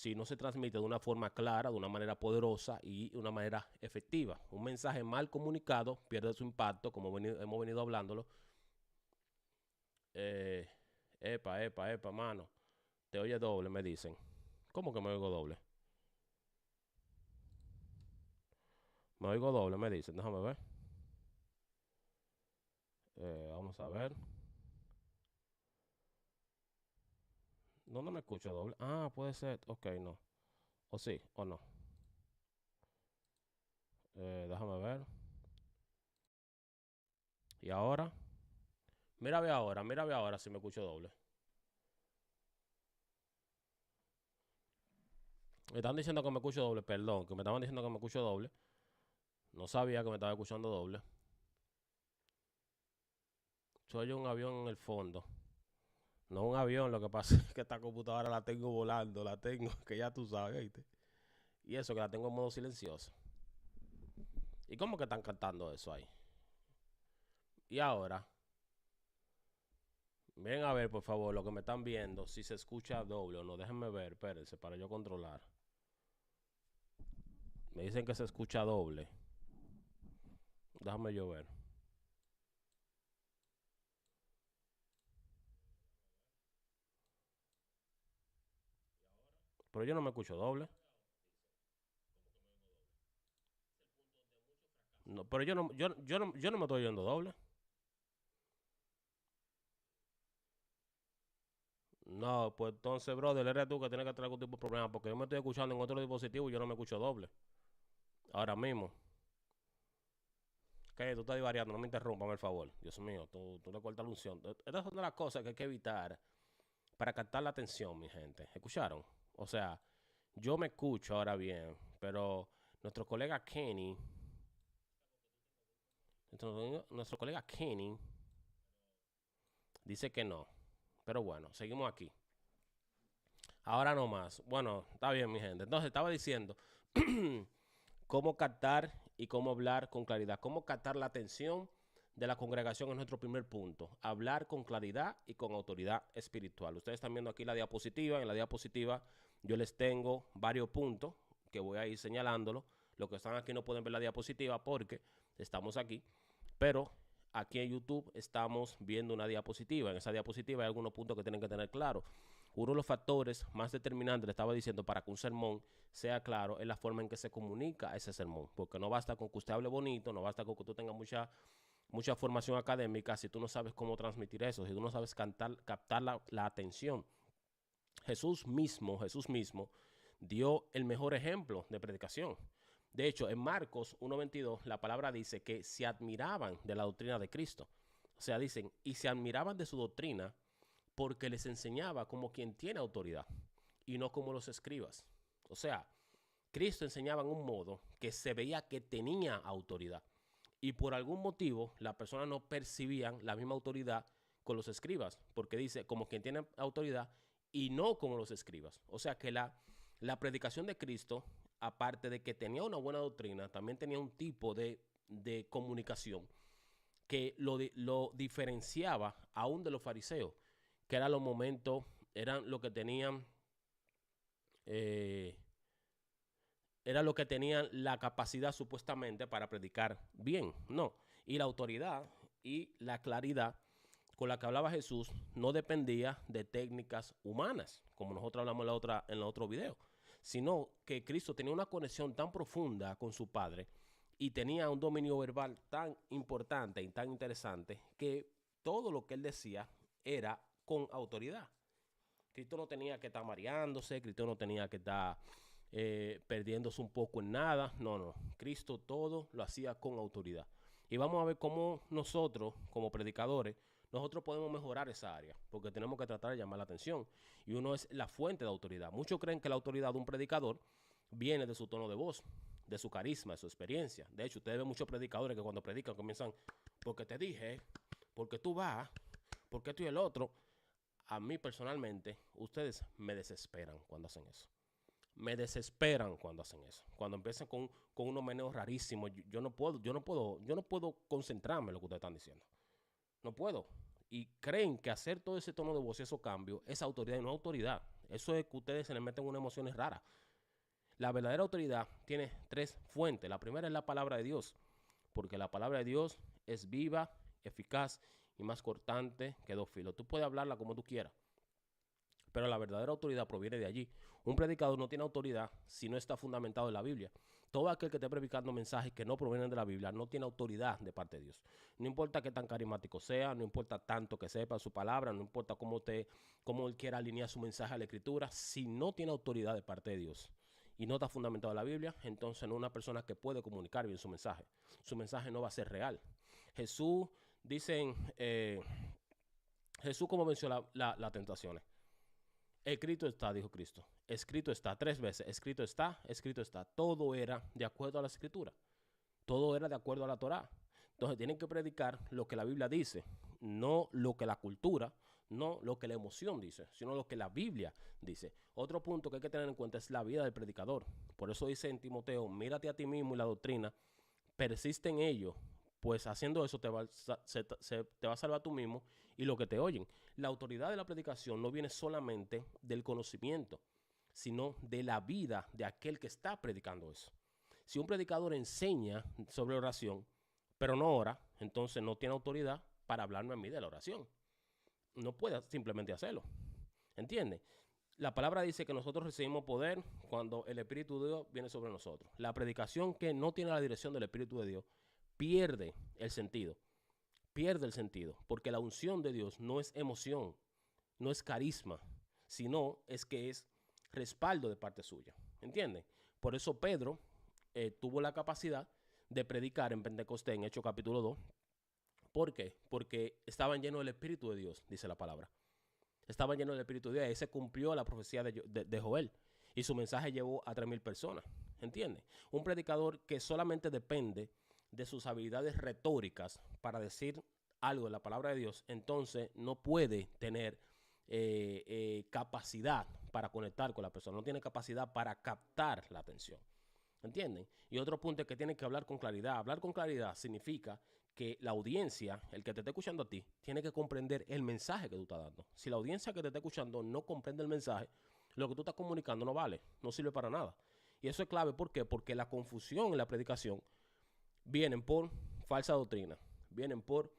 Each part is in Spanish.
si no se transmite de una forma clara, de una manera poderosa y de una manera efectiva. Un mensaje mal comunicado pierde su impacto, como hemos venido hablándolo. Eh, epa, mano. Te oye doble, me dicen. ¿Cómo que me oigo doble? Me oigo doble, me dicen. Déjame ver. Vamos a ver. ¿Dónde me escucho doble? Ah, puede ser. Ok, no. O sí, o no. Déjame ver. ¿Y ahora? Mira ve ahora si me escucho doble. Me están diciendo que me escucho doble, perdón, que me estaban diciendo que me escucho doble. No sabía que me estaba escuchando doble. Soy un avión en el fondo. No un avión, lo que pasa es que esta computadora la tengo volando, la tengo, que ya tú sabes, ¿viste? Y eso que la tengo en modo silencioso. ¿Y cómo que están cantando eso ahí? Y ahora, ven a ver, por favor, lo que me están viendo, si se escucha doble o no. Déjenme ver, espérense, para yo controlar. Me dicen que se escucha doble. Déjame yo ver. Pero yo no me escucho doble. No, pero yo no me estoy oyendo doble. No, pues entonces, brother, eres tú que tienes que tener algún tipo de problema, porque yo me estoy escuchando en otro dispositivo y yo no me escucho doble. Ahora mismo. Que tú estás variando, no me interrumpas, por favor. Dios mío, tú le cortas la unción. Estas son de las cosas que hay que evitar para captar la atención, mi gente. ¿Escucharon? O sea, yo me escucho ahora bien, pero nuestro colega Kenny, nuestro colega Kenny dice que no. Pero bueno, seguimos aquí. Ahora no más. Bueno, está bien, mi gente. Entonces, estaba diciendo cómo captar y cómo hablar con claridad. Cómo captar la atención de la congregación es nuestro primer punto. Hablar con claridad y con autoridad espiritual. Ustedes están viendo aquí la diapositiva. En la diapositiva yo les tengo varios puntos que voy a ir señalándolo. Los que están aquí no pueden ver la diapositiva porque estamos aquí. Pero aquí en YouTube estamos viendo una diapositiva. En esa diapositiva hay algunos puntos que tienen que tener claro. Uno de los factores más determinantes, le estaba diciendo, para que un sermón sea claro, es la forma en que se comunica ese sermón. Porque no basta con que usted hable bonito, no basta con que tú tengas mucha formación académica si tú no sabes cómo transmitir eso, si tú no sabes captar la atención. Jesús mismo dio el mejor ejemplo de predicación. De hecho, en Marcos 1:22 la palabra dice que se admiraban de la doctrina de Cristo. O sea, dicen, y se admiraban de su doctrina porque les enseñaba como quien tiene autoridad y no como los escribas. O sea, Cristo enseñaba en un modo que se veía que tenía autoridad y por algún motivo las personas no percibían la misma autoridad con los escribas, porque dice como quien tiene autoridad y no como los escribas. O sea que la predicación de Cristo, aparte de que tenía una buena doctrina, también tenía un tipo de comunicación que lo diferenciaba aún de los fariseos, que eran los momentos, eran lo que tenían, eh, era lo que tenían la capacidad supuestamente para predicar bien, no. Y la autoridad y la claridad con la que hablaba Jesús no dependía de técnicas humanas, como nosotros hablamos en el otro video, sino que Cristo tenía una conexión tan profunda con su Padre y tenía un dominio verbal tan importante y tan interesante que todo lo que él decía era con autoridad. Cristo no tenía que estar mareándose, Cristo no tenía que estar perdiéndose un poco en nada. No, no. Cristo todo lo hacía con autoridad. Y vamos a ver cómo nosotros, como predicadores, nosotros podemos mejorar esa área, porque tenemos que tratar de llamar la atención. Y uno es la fuente de autoridad. Muchos creen que la autoridad de un predicador viene de su tono de voz, de su carisma, de su experiencia. De hecho, ustedes ven muchos predicadores que cuando predican comienzan, porque te dije, porque tú vas, porque tú y el otro. A mí personalmente, ustedes me desesperan cuando hacen eso. Me desesperan cuando hacen eso. Cuando empiezan con unos meneos rarísimos, yo no puedo concentrarme en lo que ustedes están diciendo. No puedo. Y creen que hacer todo ese tono de voz y esos cambios es autoridad y no autoridad. Eso es que ustedes se les meten unas emociones raras. La verdadera autoridad tiene 3 fuentes. La primera es la palabra de Dios, porque la palabra de Dios es viva, eficaz y más cortante que 2 filos. Tú puedes hablarla como tú quieras, pero la verdadera autoridad proviene de allí. Un predicador no tiene autoridad si no está fundamentado en la Biblia. Todo aquel que esté predicando mensajes que no provienen de la Biblia no tiene autoridad de parte de Dios. No importa qué tan carismático sea, no importa tanto que sepa su palabra, no importa cómo él quiera alinear su mensaje a la Escritura, si no tiene autoridad de parte de Dios y no está fundamentado en la Biblia, entonces no es una persona que puede comunicar bien su mensaje. Su mensaje no va a ser real. Jesús, dicen, Jesús como venció las tentaciones. Escrito está, dijo Cristo. Escrito está 3 veces. Escrito está, escrito está. Todo era de acuerdo a la Escritura. Todo era de acuerdo a la Torá. Entonces tienen que predicar lo que la Biblia dice, no lo que la cultura, no lo que la emoción dice, sino lo que la Biblia dice. Otro punto que hay que tener en cuenta es la vida del predicador. Por eso dice en Timoteo, mírate a ti mismo y la doctrina, persiste en ello, pues haciendo eso te va a salvar tú mismo y lo que te oyen. La autoridad de la predicación no viene solamente del conocimiento, sino de la vida de aquel que está predicando eso. Si un predicador enseña sobre oración, pero no ora, entonces no tiene autoridad para hablarme a mí de la oración. No puede simplemente hacerlo. ¿Entiendes? La palabra dice que nosotros recibimos poder cuando el Espíritu de Dios viene sobre nosotros. La predicación que no tiene la dirección del Espíritu de Dios pierde el sentido. Pierde el sentido, porque la unción de Dios no es emoción, no es carisma, sino es que es respaldo de parte suya. ¿Entiendes? Por eso Pedro tuvo la capacidad de predicar en Pentecostés, en Hechos capítulo 2. ¿Por qué? Porque estaban llenos del Espíritu de Dios, dice la palabra. Estaban llenos del Espíritu de Dios. Ahí se cumplió la profecía de Joel. Y su mensaje llevó a 3,000 personas. ¿Entiendes? Un predicador que solamente depende de sus habilidades retóricas para decir algo de la palabra de Dios, entonces no puede tener capacidad para conectar con la persona. No tiene capacidad para captar la atención. ¿Entienden? Y otro punto es que tiene que hablar con claridad. Hablar con claridad significa que la audiencia, el que te esté escuchando a ti, tiene que comprender el mensaje que tú estás dando. Si la audiencia que te está escuchando no comprende el mensaje, lo que tú estás comunicando no vale, no sirve para nada. Y eso es clave, ¿por qué? Porque la confusión en la predicación vienen por falsa doctrina, vienen por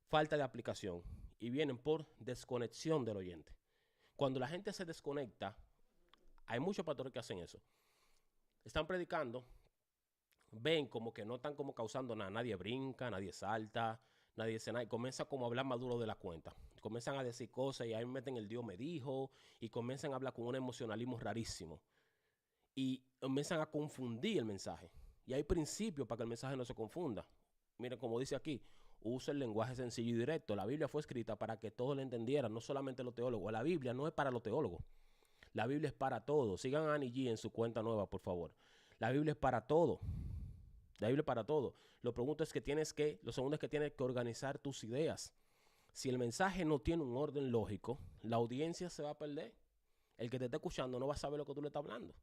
falta de aplicación y vienen por desconexión del oyente. Cuando la gente se desconecta, hay muchos pastores que hacen eso. Están predicando, ven como que no están como causando nada. Nadie brinca, nadie salta, nadie dice nada. Y comienza como a hablar más duro de la cuenta. Comienzan a decir cosas y ahí meten el Dios me dijo. Y comienzan a hablar con un emocionalismo rarísimo. Y comienzan a confundir el mensaje. Y hay principios para que el mensaje no se confunda. Miren, como dice aquí, usa el lenguaje sencillo y directo. La Biblia fue escrita para que todos la entendieran, no solamente los teólogos. La Biblia no es para los teólogos. La Biblia es para todos. Sigan a Annie G en su cuenta nueva, por favor. La Biblia es para todo. La Biblia es para todo. Lo segundo es que tienes que organizar tus ideas. Si el mensaje no tiene un orden lógico, la audiencia se va a perder. El que te está escuchando no va a saber lo que tú le estás hablando.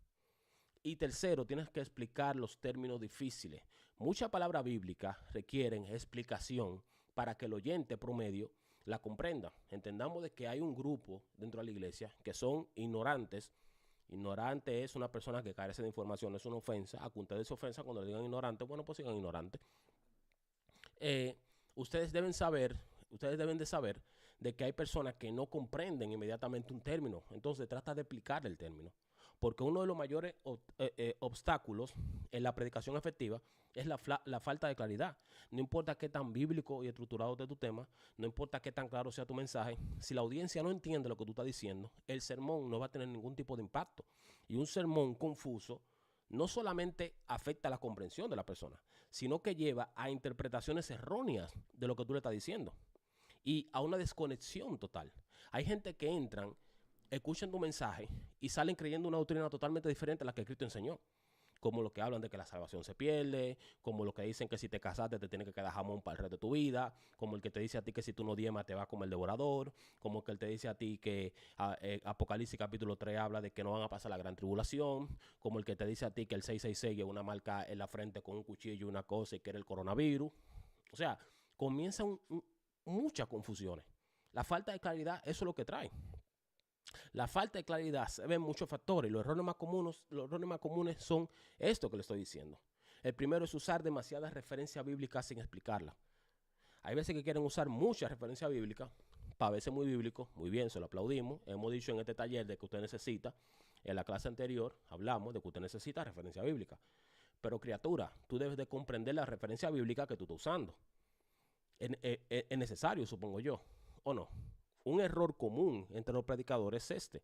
Y tercero, tienes que explicar los términos difíciles. Muchas palabras bíblicas requieren explicación para que el oyente promedio la comprenda. Entendamos de que hay un grupo dentro de la iglesia que son ignorantes. Ignorante es una persona que carece de información, es una ofensa. A que ustedes se ofensa cuando le digan ignorante, bueno, pues sigan ignorantes. Ustedes deben de saber de que hay personas que no comprenden inmediatamente un término. Entonces trata de explicar el término. Porque uno de los mayores obstáculos en la predicación efectiva es la falta de claridad. No importa qué tan bíblico y estructurado esté tu tema, no importa qué tan claro sea tu mensaje, si la audiencia no entiende lo que tú estás diciendo, el sermón no va a tener ningún tipo de impacto. Y un sermón confuso no solamente afecta a la comprensión de la persona, sino que lleva a interpretaciones erróneas de lo que tú le estás diciendo y a una desconexión total. Hay gente que entran, escuchan tu mensaje y salen creyendo una doctrina totalmente diferente a la que Cristo enseñó. Como los que hablan de que la salvación se pierde, como los que dicen que si te casaste te tienes que quedar jamón para el resto de tu vida, como el que te dice a ti que si tú no diemas te va a comer el devorador, como el que te dice a ti que Apocalipsis capítulo 3 habla de que no van a pasar la gran tribulación, como el que te dice a ti que el 666 es una marca en la frente con un cuchillo y una cosa y que era el coronavirus. O sea, comienzan muchas confusiones. La falta de claridad, eso es lo que trae. La falta de claridad se ve en muchos factores y los errores más comunes son esto que le estoy diciendo. El primero es usar demasiadas referencias bíblicas sin explicarlas. Hay veces que quieren usar muchas referencias bíblicas, para veces muy bíblico, muy bien, se lo aplaudimos. Hemos dicho en este taller de que usted necesita, en la clase anterior hablamos de que usted necesita referencia bíblica. Pero criatura, tú debes de comprender la referencia bíblica que tú estás usando. Es necesario, supongo yo, ¿o no? Un error común entre los predicadores es este,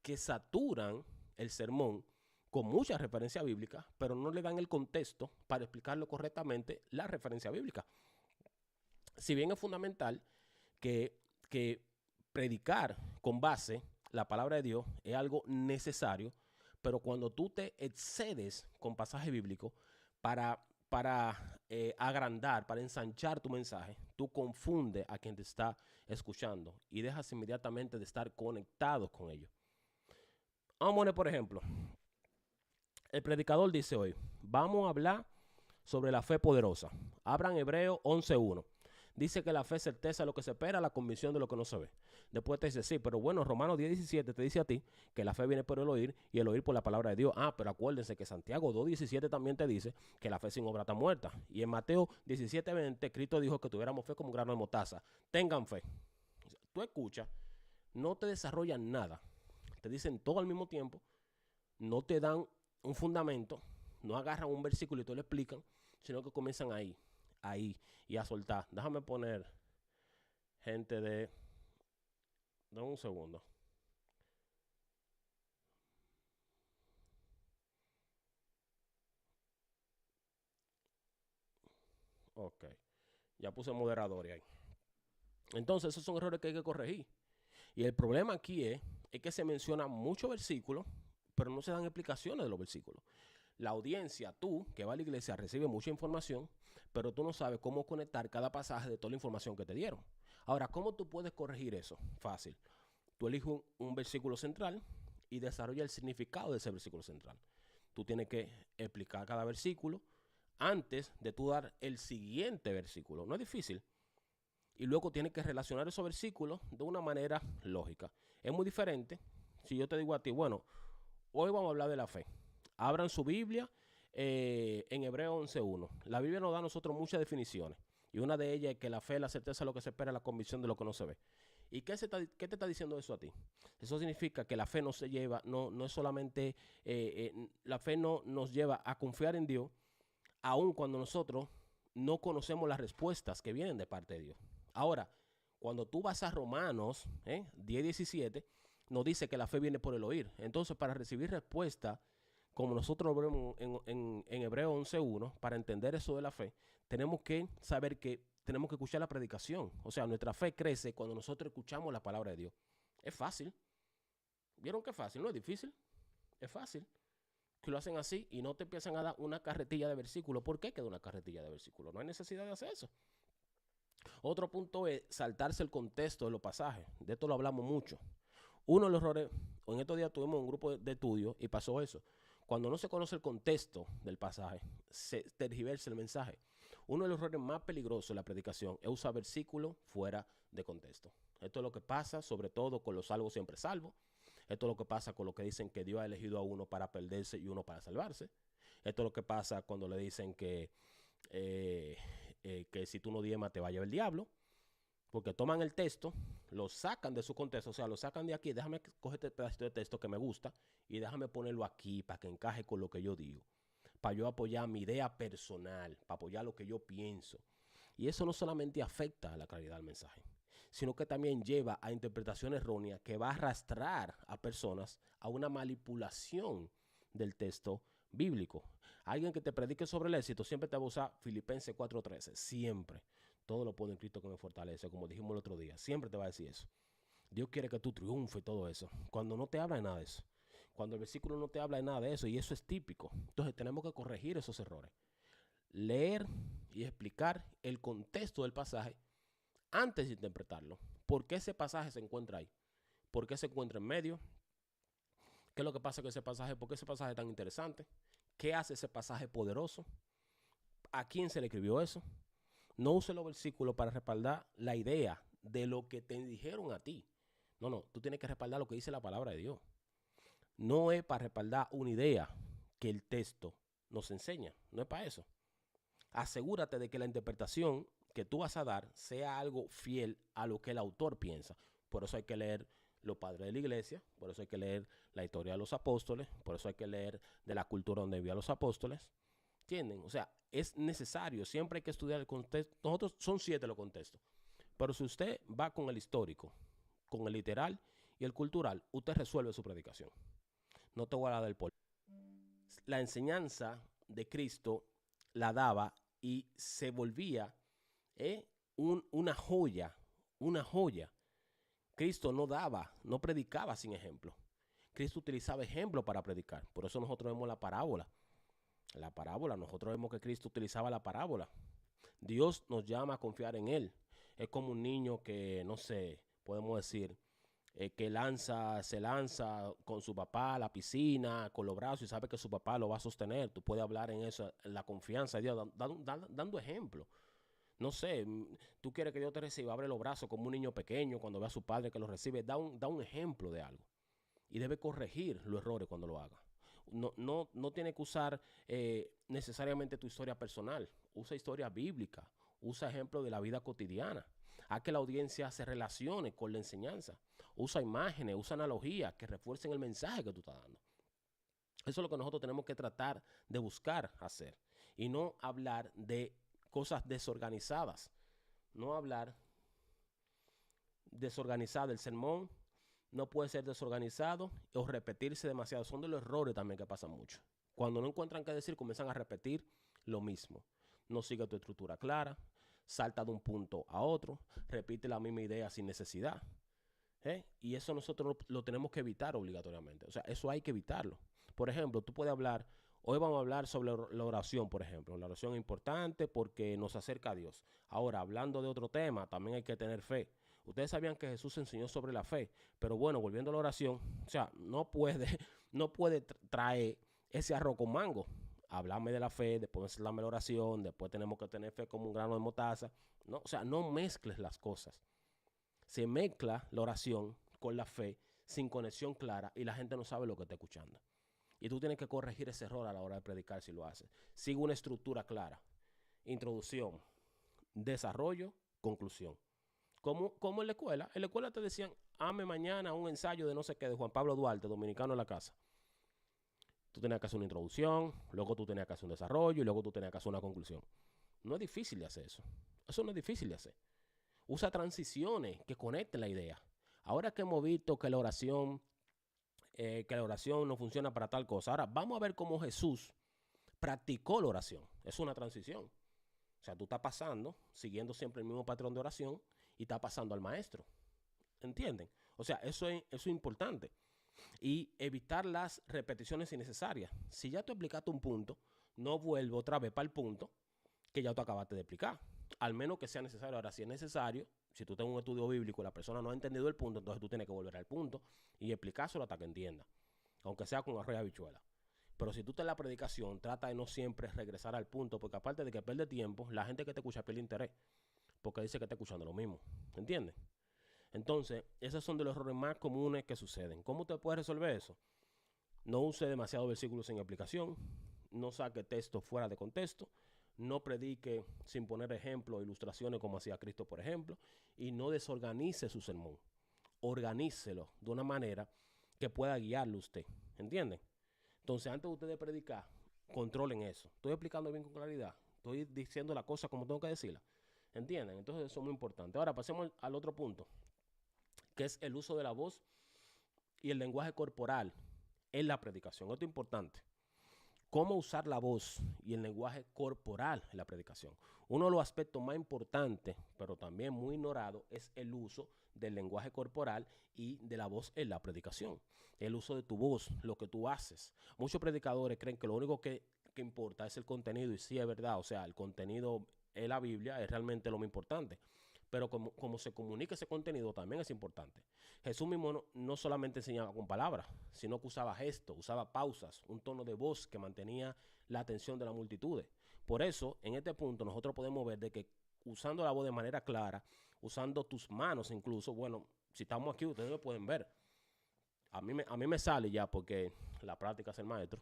que saturan el sermón con muchas referencias bíblicas, pero no le dan el contexto para explicarlo correctamente la referencia bíblica. Si bien es fundamental que predicar con base la palabra de Dios es algo necesario, pero cuando tú te excedes con pasaje bíblico para agrandar, para ensanchar tu mensaje, tú confundes a quien te está escuchando y dejas inmediatamente de estar conectados con ellos. Vamos a poner, por ejemplo, el predicador dice hoy, vamos a hablar sobre la fe poderosa. Abran Hebreos 11:1. Dice que la fe es certeza de lo que se espera, la convicción de lo que no se ve. Después te dice, sí, pero bueno, Romanos 10:17 te dice a ti que la fe viene por el oír y el oír por la palabra de Dios. Ah, pero acuérdense que Santiago 2:17 también te dice que la fe sin obra está muerta. Y en Mateo 17:20, Cristo dijo que tuviéramos fe como un grano de mostaza. Tengan fe. O sea, tú escuchas, no te desarrollan nada. Te dicen todo al mismo tiempo, no te dan un fundamento, no agarran un versículo y te lo explican, sino que comienzan ahí y a soltar. Déjame poner gente de... Dame un segundo. Ok. Ya puse moderadores ahí. Entonces, esos son errores que hay que corregir. Y el problema aquí es que se mencionan muchos versículos, pero no se dan explicaciones de los versículos. La audiencia, tú, que va a la iglesia, recibe mucha información, pero tú no sabes cómo conectar cada pasaje de toda la información que te dieron. Ahora, ¿cómo tú puedes corregir eso? Fácil. Tú eliges un versículo central y desarrolla el significado de ese versículo central. Tú tienes que explicar cada versículo antes de tú dar el siguiente versículo. No es difícil. Y luego tienes que relacionar esos versículos de una manera lógica. Es muy diferente si yo te digo a ti, bueno, hoy vamos a hablar de la fe. Abran su Biblia en Hebreos 11:1. La Biblia nos da a nosotros muchas definiciones. Y una de ellas es que la fe es la certeza de lo que se espera, la convicción de lo que no se ve. ¿Y qué te está diciendo eso a ti? Eso significa que la fe no se lleva, no es solamente, la fe no nos lleva a confiar en Dios, aun cuando nosotros no conocemos las respuestas que vienen de parte de Dios. Ahora, cuando tú vas a Romanos 10:17, nos dice que la fe viene por el oír. Entonces, para recibir respuesta, como nosotros lo vemos en Hebreos 11:1, para entender eso de la fe, tenemos que saber que tenemos que escuchar la predicación. O sea, nuestra fe crece cuando nosotros escuchamos la palabra de Dios. Es fácil. ¿Vieron que es fácil? No es difícil. Es fácil. Que lo hacen así y no te empiezan a dar una carretilla de versículos. ¿Por qué queda una carretilla de versículos? No hay necesidad de hacer eso. Otro punto es saltarse el contexto de los pasajes. De esto lo hablamos mucho. Uno de los errores, en estos días tuvimos un grupo de estudio y pasó eso. Cuando no se conoce el contexto del pasaje, se tergiversa el mensaje. Uno de los errores más peligrosos de la predicación es usar versículos fuera de contexto. Esto es lo que pasa, sobre todo con los salvos siempre salvos. Esto es lo que pasa con lo que dicen que Dios ha elegido a uno para perderse y uno para salvarse. Esto es lo que pasa cuando le dicen que si tú no diemas te va a llevar el diablo. Porque toman el texto, lo sacan de su contexto, o sea, lo sacan de aquí, déjame coger este pedacito de texto que me gusta y déjame ponerlo aquí para que encaje con lo que yo digo, para yo apoyar mi idea personal, para apoyar lo que yo pienso. Y eso no solamente afecta a la claridad del mensaje, sino que también lleva a interpretación errónea que va a arrastrar a personas a una manipulación del texto bíblico. Alguien que te predique sobre el éxito siempre te va a usar Filipenses 4:13, siempre. Todo lo puedo en Cristo que me fortalece, como dijimos el otro día. Siempre te va a decir eso. Dios quiere que tú triunfes y todo eso. Cuando no te habla de nada de eso. Cuando el versículo no te habla de nada de eso, y eso es típico. Entonces tenemos que corregir esos errores. Leer y explicar el contexto del pasaje antes de interpretarlo. ¿Por qué ese pasaje se encuentra ahí? ¿Por qué se encuentra en medio? ¿Qué es lo que pasa con ese pasaje? ¿Por qué ese pasaje es tan interesante? ¿Qué hace ese pasaje poderoso? ¿A quién se le escribió eso? No use los versículos para respaldar la idea de lo que te dijeron a ti. No, no, tú tienes que respaldar lo que dice la palabra de Dios. No es para respaldar una idea que el texto nos enseña, no es para eso. Asegúrate de que la interpretación que tú vas a dar sea algo fiel a lo que el autor piensa. Por eso hay que leer los padres de la iglesia, por eso hay que leer la historia de los apóstoles, por eso hay que leer de la cultura donde vivían los apóstoles. ¿Entienden? O sea, es necesario, siempre hay que estudiar el contexto. Nosotros son 7 los contextos, pero si usted va con el histórico, con el literal y el cultural, usted resuelve su predicación. No te voy a dar del polvo. La enseñanza de Cristo la daba y se volvía una joya, una joya. Cristo no daba, no predicaba sin ejemplo. Cristo utilizaba ejemplo para predicar. Por eso nosotros vemos la parábola. La parábola, nosotros vemos que Cristo utilizaba la parábola. Dios nos llama a confiar en Él. Es como un niño que, no sé, podemos decir, que se lanza con su papá a la piscina, con los brazos y sabe que su papá lo va a sostener. Tú puedes hablar en eso, en la confianza de Dios, dando ejemplo. No sé, tú quieres que Dios te reciba, abre los brazos como un niño pequeño cuando ve a su padre que lo recibe, da un ejemplo de algo. Y debe corregir los errores cuando lo haga. No tiene que usar necesariamente tu historia personal. Usa historia bíblica, usa ejemplos de la vida cotidiana. Haz que la audiencia se relacione con la enseñanza. Usa imágenes, usa analogías que refuercen el mensaje que tú estás dando. Eso es lo que nosotros tenemos que tratar de buscar hacer. Y no hablar de cosas desorganizadas. No hablar desorganizado. El sermón no puede ser desorganizado o repetirse demasiado. Son de los errores también que pasan mucho. Cuando no encuentran qué decir, comienzan a repetir lo mismo. No sigue tu estructura clara, salta de un punto a otro, repite la misma idea sin necesidad. Y eso nosotros lo tenemos que evitar obligatoriamente. O sea, eso hay que evitarlo. Por ejemplo, tú puedes hablar, hoy vamos a hablar sobre la oración, por ejemplo. La oración es importante porque nos acerca a Dios. Ahora, hablando de otro tema, también hay que tener fe. Ustedes sabían que Jesús enseñó sobre la fe, pero bueno, volviendo a la oración, o sea, no puede traer ese arroz con mango. Hablarme de la fe, después hablarme de la oración, después tenemos que tener fe como un grano de mostaza. No, o sea, no mezcles las cosas. Se mezcla la oración con la fe sin conexión clara y la gente no sabe lo que está escuchando. Y tú tienes que corregir ese error a la hora de predicar si lo haces. Sigue una estructura clara. Introducción, desarrollo, conclusión. Como en la escuela. En la escuela te decían, hazme mañana un ensayo de no sé qué, de Juan Pablo Duarte, dominicano en la casa. Tú tenías que hacer una introducción, luego tú tenías que hacer un desarrollo y luego tú tenías que hacer una conclusión. No es difícil de hacer eso. Eso no es difícil de hacer. Usa transiciones que conecten la idea. Ahora que hemos visto que la oración no funciona para tal cosa, ahora vamos a ver cómo Jesús practicó la oración. Es una transición. O sea, tú estás pasando, siguiendo siempre el mismo patrón de oración y estás pasando al maestro. ¿Entienden? O sea, eso es importante. Y evitar las repeticiones innecesarias. Si ya tú explicaste un punto, no vuelvo otra vez para el punto que ya tú acabaste de explicar. Al menos que sea necesario. Ahora, si es necesario, si tú tienes un estudio bíblico y la persona no ha entendido el punto, entonces tú tienes que volver al punto y explicárselo hasta que entienda. Aunque sea con arroz y habichuela. Pero si tú te en la predicación, trata de no siempre regresar al punto, porque aparte de que pierde tiempo, la gente que te escucha pierde interés, porque dice que está escuchando lo mismo. ¿Entiendes? Entonces, esos son de los errores más comunes que suceden. ¿Cómo te puedes resolver eso? No use demasiados versículos sin aplicación, no saque texto fuera de contexto, no predique sin poner ejemplos, ilustraciones como hacía Cristo, por ejemplo, y no desorganice su sermón. Organícelo de una manera que pueda guiarlo usted. ¿Entienden? Entonces, antes de ustedes predicar, controlen eso. Estoy explicando bien con claridad. Estoy diciendo la cosa como tengo que decirla. ¿Entienden? Entonces, eso es muy importante. Ahora, pasemos al otro punto, que es el uso de la voz y el lenguaje corporal en la predicación. Esto es importante. Cómo usar la voz y el lenguaje corporal en la predicación. Uno de los aspectos más importantes, pero también muy ignorado, es el uso del lenguaje corporal y de la voz en la predicación. El uso de tu voz, lo que tú haces. Muchos predicadores creen que lo único que importa es el contenido, y sí es verdad, o sea, el contenido en la Biblia es realmente lo más importante. Pero como se comunica ese contenido también es importante. Jesús mismo no solamente enseñaba con palabras, sino que usaba gestos, usaba pausas, un tono de voz que mantenía la atención de las multitudes. Por eso, en este punto, nosotros podemos ver de que usando la voz de manera clara, usando tus manos incluso, bueno, Si estamos aquí, ustedes me pueden ver. A mí me sale ya porque la práctica es el maestro.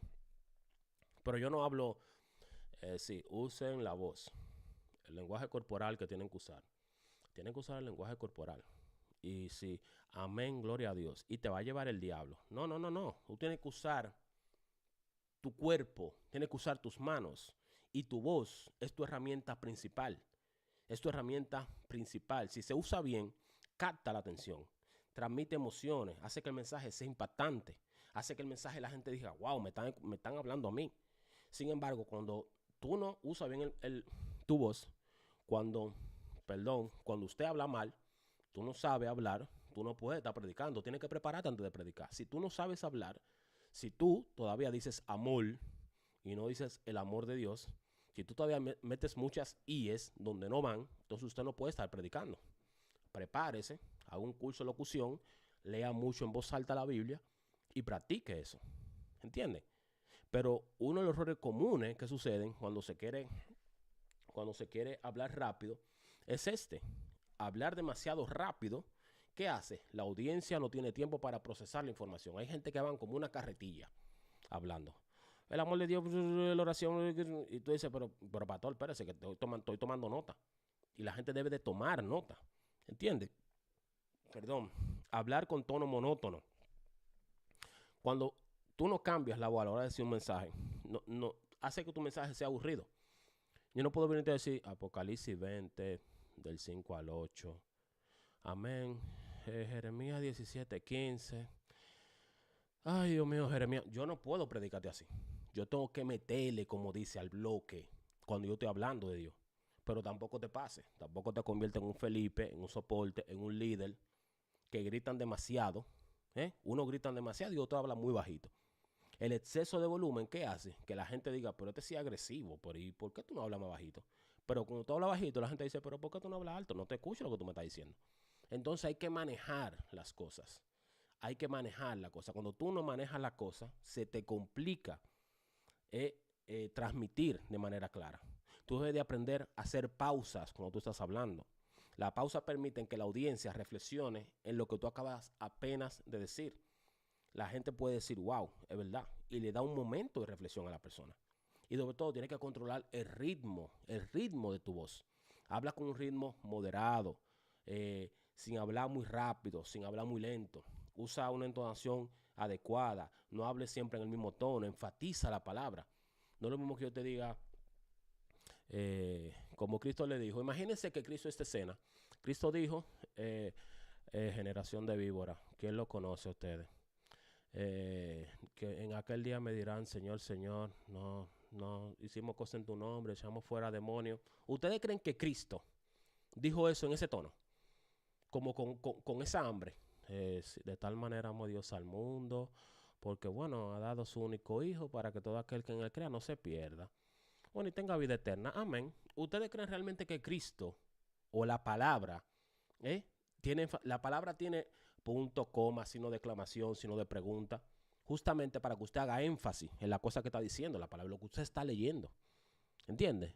Pero yo no hablo, sí, usen la voz, el lenguaje corporal que tienen que usar. Tienen que usar el lenguaje corporal. Y si, amén, gloria a Dios. Y te va a llevar el diablo. No, no, no, no. Tú tienes que usar tu cuerpo, tienes que usar tus manos. Y tu voz es tu herramienta principal. Es tu herramienta principal. Si se usa bien, capta la atención, transmite emociones, hace que el mensaje sea impactante, hace que el mensaje la gente diga, wow, me están hablando a mí. Sin embargo, cuando tú no usas bien tu voz, cuando, cuando usted habla mal, tú no sabes hablar, tú no puedes estar predicando, tienes que prepararte antes de predicar. Si tú no sabes hablar, si tú todavía dices amor y no dices el amor de Dios, si tú todavía metes muchas IES donde no van, entonces usted no puede estar predicando. Prepárese, haga un curso de locución, lea mucho en voz alta la Biblia y practique eso. ¿Entiende? Pero uno de los errores comunes que suceden cuando se quiere hablar rápido es hablar demasiado rápido. ¿Qué hace? La audiencia no tiene tiempo para procesar la información. Hay gente que van como una carretilla hablando. El amor de Dios, la oración, y tú dices, pero pastor, espérese, que estoy tomando nota. Y la gente debe de tomar nota. ¿Entiendes? Perdón. Hablar con tono monótono. Cuando tú no cambias la voz a la hora de decir un mensaje, no hace que tu mensaje sea aburrido. Yo no puedo venirte a decir Apocalipsis 20, del 5 al 8. Amén. Jeremías 17, 15. Ay, Dios mío, Jeremías. Yo no puedo predicarte así. Yo tengo que meterle, como dice, al bloque cuando yo estoy hablando de Dios. Pero tampoco te pase. Tampoco te conviertes en un Felipe, en un soporte, en un líder que gritan demasiado. Uno gritan demasiado y otro habla muy bajito. El exceso de volumen, ¿qué hace? Que la gente diga, pero este sí es agresivo, ¿por qué tú no hablas más bajito? Pero cuando tú hablas bajito, la gente dice, pero ¿por qué tú no hablas alto? No te escucho lo que tú me estás diciendo. Entonces hay que manejar las cosas. Hay que manejar la cosa. Cuando tú no manejas la cosa, se te complica transmitir de manera clara. Tú debes de aprender a hacer pausas cuando tú estás hablando. La pausa permite que la audiencia reflexione en lo que tú acabas apenas de decir. La gente puede decir, wow, es verdad, y le da un momento de reflexión a la persona. Y sobre todo, tienes que controlar el ritmo de tu voz. Habla con un ritmo moderado, sin hablar muy rápido, sin hablar muy lento. Usa una entonación adecuada, no hable siempre en el mismo tono, enfatiza la palabra. No es lo mismo que yo te diga, como Cristo le dijo. Imagínense que Cristo esta escena. Cristo dijo, generación de víbora, ¿quién lo conoce a ustedes? Que en aquel día me dirán, Señor, Señor, no hicimos cosas en tu nombre, echamos fuera demonios. ¿Ustedes creen que Cristo dijo eso en ese tono? Como con esa hambre. De tal manera amó Dios al mundo, porque bueno, ha dado su único hijo para que todo aquel que en él crea no se pierda. Bueno, y tenga vida eterna. Amén. ¿Ustedes creen realmente que Cristo o la palabra, la palabra tiene punto, coma, signo de exclamación, signo de pregunta, justamente para que usted haga énfasis en la cosa que está diciendo, la palabra, lo que usted está leyendo? ¿Entiende?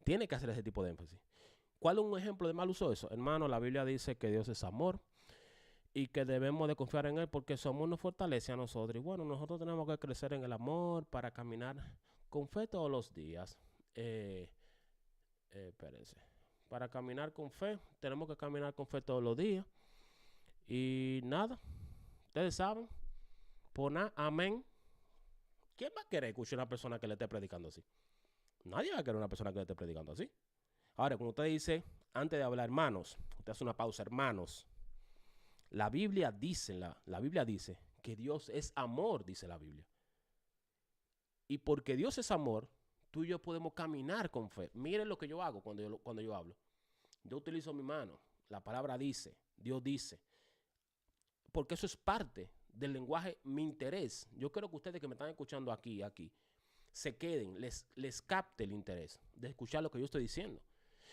Tiene que hacer ese tipo de énfasis. ¿Cuál es un ejemplo de mal uso de eso? Hermano, la Biblia dice que Dios es amor y que debemos de confiar en Él porque su amor nos fortalece a nosotros. Y bueno, nosotros tenemos que crecer en el amor para caminar con fe todos los días. Espérense. Para caminar con fe, tenemos que caminar con fe todos los días. Y nada, ustedes saben, amén. ¿Quién va a querer escuchar a una persona que le esté predicando así? Nadie va a querer una persona que le esté predicando así. Ahora, cuando usted dice, antes de hablar, hermanos, usted hace una pausa, hermanos. La Biblia dice que Dios es amor, dice la Biblia. Y porque Dios es amor, tú y yo podemos caminar con fe. Miren lo que yo hago cuando yo hablo. Yo utilizo mi mano. La palabra dice, Dios dice. Porque eso es parte del lenguaje, mi interés. Yo quiero que ustedes que me están escuchando aquí, se queden, les capte el interés de escuchar lo que yo estoy diciendo.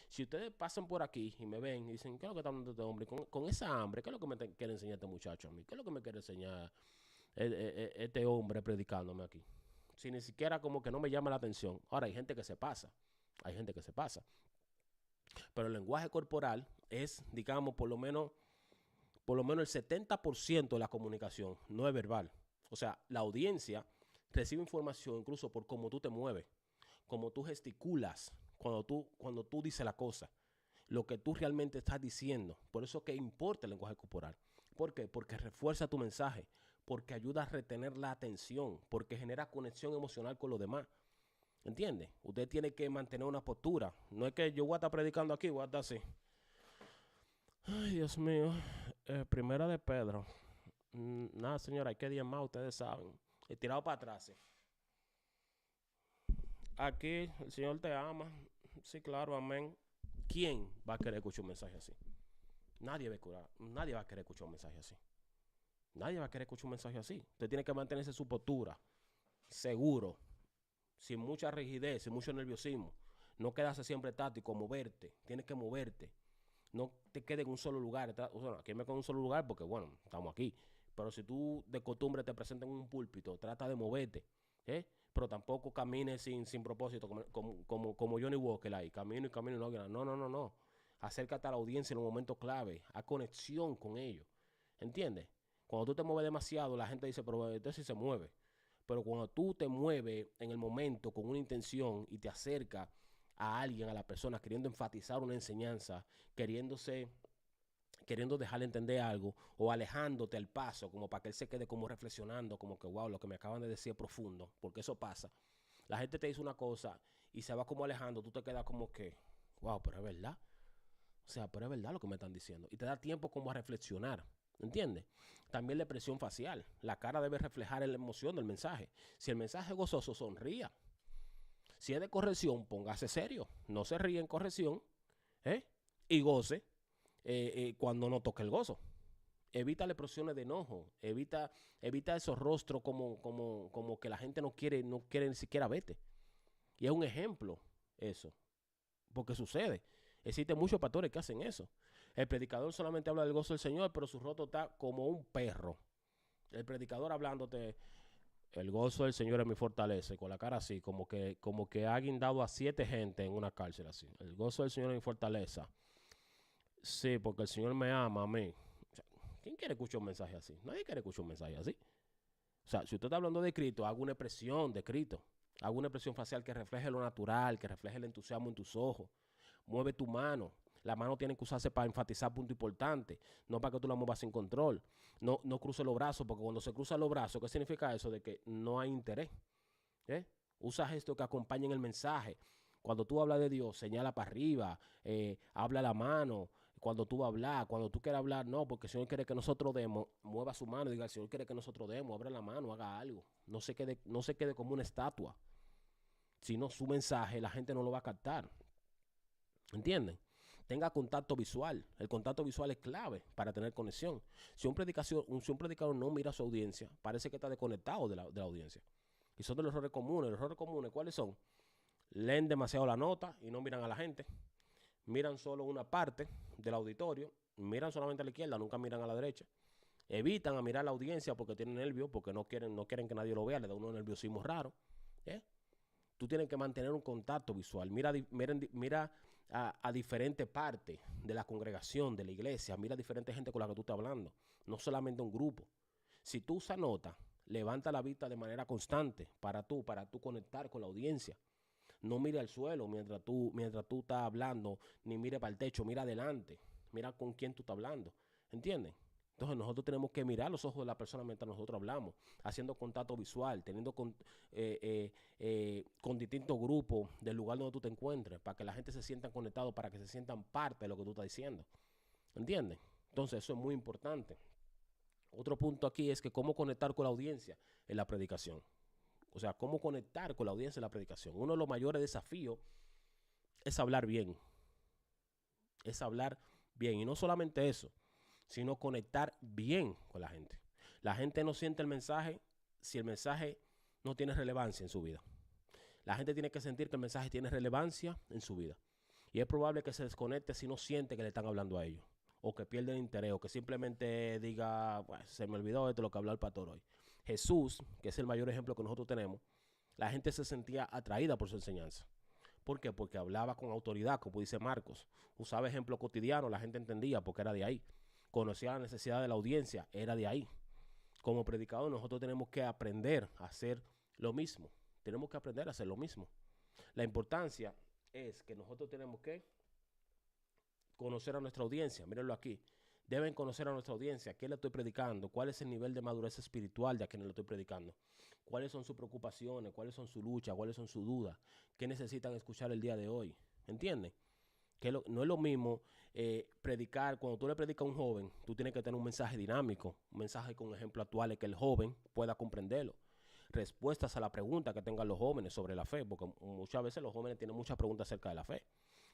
Si ustedes pasan por aquí y me ven y dicen, ¿qué es lo que está hablando este hombre? Con esa hambre, ¿qué es lo que me quiere enseñar este muchacho a mí? ¿Qué es lo que me quiere enseñar este hombre predicándome aquí? Si ni siquiera como que no me llama la atención. Ahora, hay gente que se pasa. Pero el lenguaje corporal es, digamos, por lo menos por lo menos el 70% de la comunicación no es verbal. O sea, la audiencia recibe información incluso por cómo tú te mueves, cómo tú gesticulas, cuando tú dices la cosa, lo que tú realmente estás diciendo. Por eso que importa el lenguaje corporal. ¿Por qué? Porque refuerza tu mensaje, porque ayuda a retener la atención, porque genera conexión emocional con los demás. ¿Entiendes? Usted tiene que mantener una postura. No es que yo voy a estar predicando aquí, voy a estar así. Ay, Dios mío. Primera de Pedro. Nada, señora, hay que 10 más, ustedes saben. He tirado para atrás. Sí. Aquí el Señor te ama. Sí, claro, amén. ¿Quién va a querer escuchar un mensaje así? Nadie va a querer escuchar un mensaje así. Nadie va a querer escuchar un mensaje así. Usted tiene que mantenerse su postura, seguro, sin mucha rigidez, sin mucho nerviosismo. No quedarse siempre estático, moverte. Tienes que moverte. No te quedes en un solo lugar. O sea, aquí me quedo en un solo lugar porque, bueno, estamos aquí. Pero si tú de costumbre te presentas en un púlpito, trata de moverte, ¿eh? Pero tampoco camines sin propósito, como Johnny Walker ahí. Camino y camino. No. Acércate a la audiencia en un momento clave. Haz conexión con ellos. ¿Entiendes? Cuando tú te mueves demasiado, la gente dice, pero este sí se mueve. Pero cuando tú te mueves en el momento con una intención y te acercas a alguien, a la persona, queriendo enfatizar una enseñanza, queriendo dejarle entender algo o alejándote al paso, como para que él se quede como reflexionando, como que, wow, lo que me acaban de decir es profundo, porque eso pasa. La gente te dice una cosa y se va como alejando, tú te quedas como que, wow, pero es verdad. O sea, pero es verdad lo que me están diciendo. Y te da tiempo como a reflexionar, ¿entiendes? También la expresión facial. La cara debe reflejar la emoción del mensaje. Si el mensaje es gozoso, sonría. Si es de corrección, póngase serio. No se ríe en corrección, ¿eh? Y goce cuando no toque el gozo. Evita las expresiones de enojo. Evita esos rostros como que la gente no quiere ni siquiera verte. Y es un ejemplo eso. Porque sucede. Existen muchos pastores que hacen eso. El predicador solamente habla del gozo del Señor, pero su rostro está como un perro. El predicador hablándote, el gozo del Señor es mi fortaleza, y con la cara así, como que ha guindado a 7 gente en una cárcel así. El gozo del Señor es mi fortaleza. Sí, porque el Señor me ama a mí. O sea, ¿quién quiere escuchar un mensaje así? Nadie quiere escuchar un mensaje así. O sea, si usted está hablando de Cristo, haga una expresión de Cristo. Haga una expresión facial que refleje lo natural, que refleje el entusiasmo en tus ojos. Mueve tu mano. La mano tiene que usarse para enfatizar punto importante, no para que tú la muevas sin control. No cruce los brazos, porque cuando se cruzan los brazos, ¿qué significa eso? De que no hay interés. ¿Eh? Usa gestos que acompañen el mensaje. Cuando tú hablas de Dios, señala para arriba, habla la mano. Cuando tú vas a hablar, cuando tú quieras hablar, no, porque el Señor quiere que nosotros demos, mueva su mano, diga, el Señor quiere que nosotros demos, abra la mano, haga algo. No se quede como una estatua. Si no, su mensaje la gente no lo va a captar. ¿Entienden? Tenga contacto visual. El contacto visual es clave para tener conexión. Si un predicador no mira a su audiencia, parece que está desconectado de la audiencia. Y son de los errores comunes. Los errores comunes, ¿cuáles son? Leen demasiado la nota y no miran a la gente. Miran solo una parte del auditorio. Miran solamente a la izquierda, nunca miran a la derecha. Evitan a mirar a la audiencia porque tienen nervios, porque no quieren que nadie lo vea, le da unos nerviosismo raro. ¿Eh? Tú tienes que mantener un contacto visual. Mira a diferentes partes de la congregación, de la iglesia. Mira a diferentes gente con la que tú estás hablando. No solamente un grupo. Si tú usas nota, levanta la vista de manera constante para tú conectar con la audiencia. No mire al suelo mientras tú estás hablando, ni mire para el techo, mira adelante. Mira con quién tú estás hablando. ¿Entiendes? Entonces nosotros tenemos que mirar los ojos de la persona mientras nosotros hablamos, haciendo contacto visual, teniendo con distintos grupos del lugar donde tú te encuentres, para que la gente se sienta conectado, para que se sientan parte de lo que tú estás diciendo. ¿Entiendes? Entonces eso es muy importante. Otro punto aquí es que cómo conectar con la audiencia en la predicación. O sea, cómo conectar con la audiencia en la predicación. Uno de los mayores desafíos es hablar bien. Es hablar bien. Y no solamente eso, sino conectar bien con la gente. La gente no siente el mensaje si el mensaje no tiene relevancia en su vida. La gente tiene que sentir que el mensaje tiene relevancia en su vida. Y es probable que se desconecte si no siente que le están hablando a ellos. O que pierde el interés. O que simplemente diga, pues, se me olvidó esto lo que habló el pastor hoy. Jesús, que es el mayor ejemplo que nosotros tenemos, la gente se sentía atraída por su enseñanza. ¿Por qué? Porque hablaba con autoridad, como dice Marcos. Usaba ejemplos cotidianos, la gente entendía porque era de ahí. conocía la necesidad de la audiencia, era de ahí. Como predicador nosotros tenemos que aprender a hacer lo mismo. Tenemos que aprender a hacer lo mismo. La importancia es que nosotros tenemos que conocer a nuestra audiencia. Mírenlo aquí. Deben conocer a nuestra audiencia. ¿Qué le estoy predicando? ¿Cuál es el nivel de madurez espiritual de a quien le estoy predicando? ¿Cuáles son sus preocupaciones? ¿Cuáles son sus luchas? ¿Cuáles son sus dudas? ¿Qué necesitan escuchar el día de hoy? ¿Entienden? No es lo mismo predicar. Cuando tú le predicas a un joven, tú tienes que tener un mensaje dinámico, un mensaje con ejemplos actuales que el joven pueda comprenderlo. Respuestas a la pregunta que tengan los jóvenes sobre la fe, porque muchas veces los jóvenes tienen muchas preguntas acerca de la fe.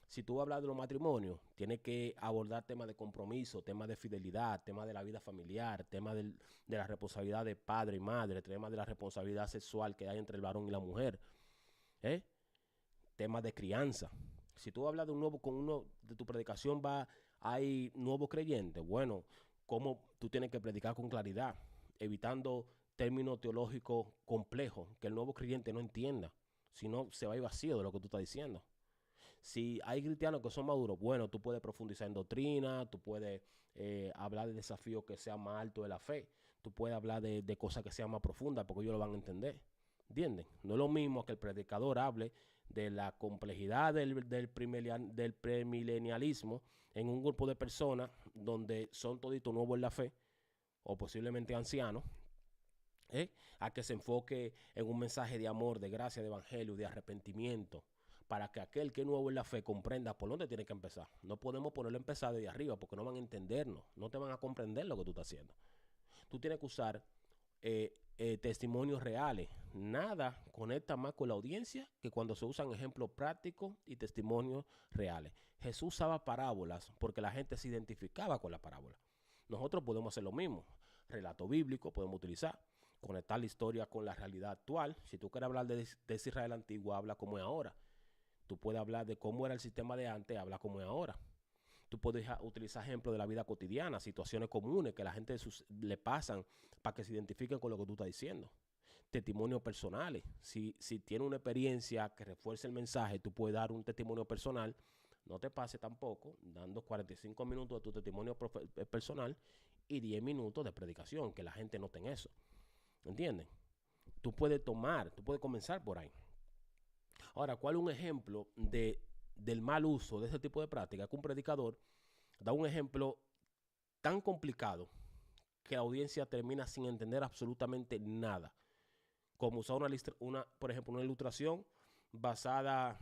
Si tú hablas de los matrimonios, tienes que abordar temas de compromiso, temas de fidelidad, temas de la vida familiar, temas de la responsabilidad de padre y madre, temas de la responsabilidad sexual que hay entre el varón y la mujer, ¿eh? Temas de crianza. Si tú hablas de un nuevo, con uno de tu predicación hay nuevos creyentes, bueno, cómo tú tienes que predicar con claridad, evitando términos teológicos complejos que el nuevo creyente no entienda, si no se va a ir vacío de lo que tú estás diciendo. Si hay cristianos que son maduros, bueno, tú puedes profundizar en doctrina, tú puedes hablar de desafíos que sean más altos de la fe, tú puedes hablar de cosas que sean más profundas porque ellos lo van a entender. ¿Entienden? No es lo mismo que el predicador hable de la complejidad del premilenialismo en un grupo de personas donde son toditos nuevos en la fe o posiblemente ancianos, a que se enfoque en un mensaje de amor, de gracia, de evangelio, de arrepentimiento, para que aquel que es nuevo en la fe comprenda por dónde tiene que empezar. No podemos ponerlo a empezar desde arriba porque no van a entendernos, no te van a comprender lo que tú estás haciendo. Tú tienes que usar testimonios reales. Nada conecta más con la audiencia que cuando se usan ejemplos prácticos y testimonios reales. Jesús usaba parábolas porque la gente se identificaba con la parábola. Nosotros podemos hacer lo mismo. Relato bíblico podemos utilizar. Conectar la historia con la realidad actual. Si tú quieres hablar de ese Israel antiguo, habla como es ahora. Tú puedes hablar de cómo era el sistema de antes, habla como es ahora. Tú puedes utilizar ejemplos de la vida cotidiana, situaciones comunes que la gente le pasan para que se identifiquen con lo que tú estás diciendo. Testimonios personales. Si tienes una experiencia que refuerce el mensaje, tú puedes dar un testimonio personal. No te pase tampoco dando 45 minutos de tu testimonio personal y 10 minutos de predicación, que la gente note en eso. ¿Entienden? Tú puedes comenzar por ahí. Ahora, ¿cuál es un ejemplo del mal uso de ese tipo de práctica? Que un predicador da un ejemplo tan complicado que la audiencia termina sin entender absolutamente nada. Como usar por ejemplo, una ilustración basada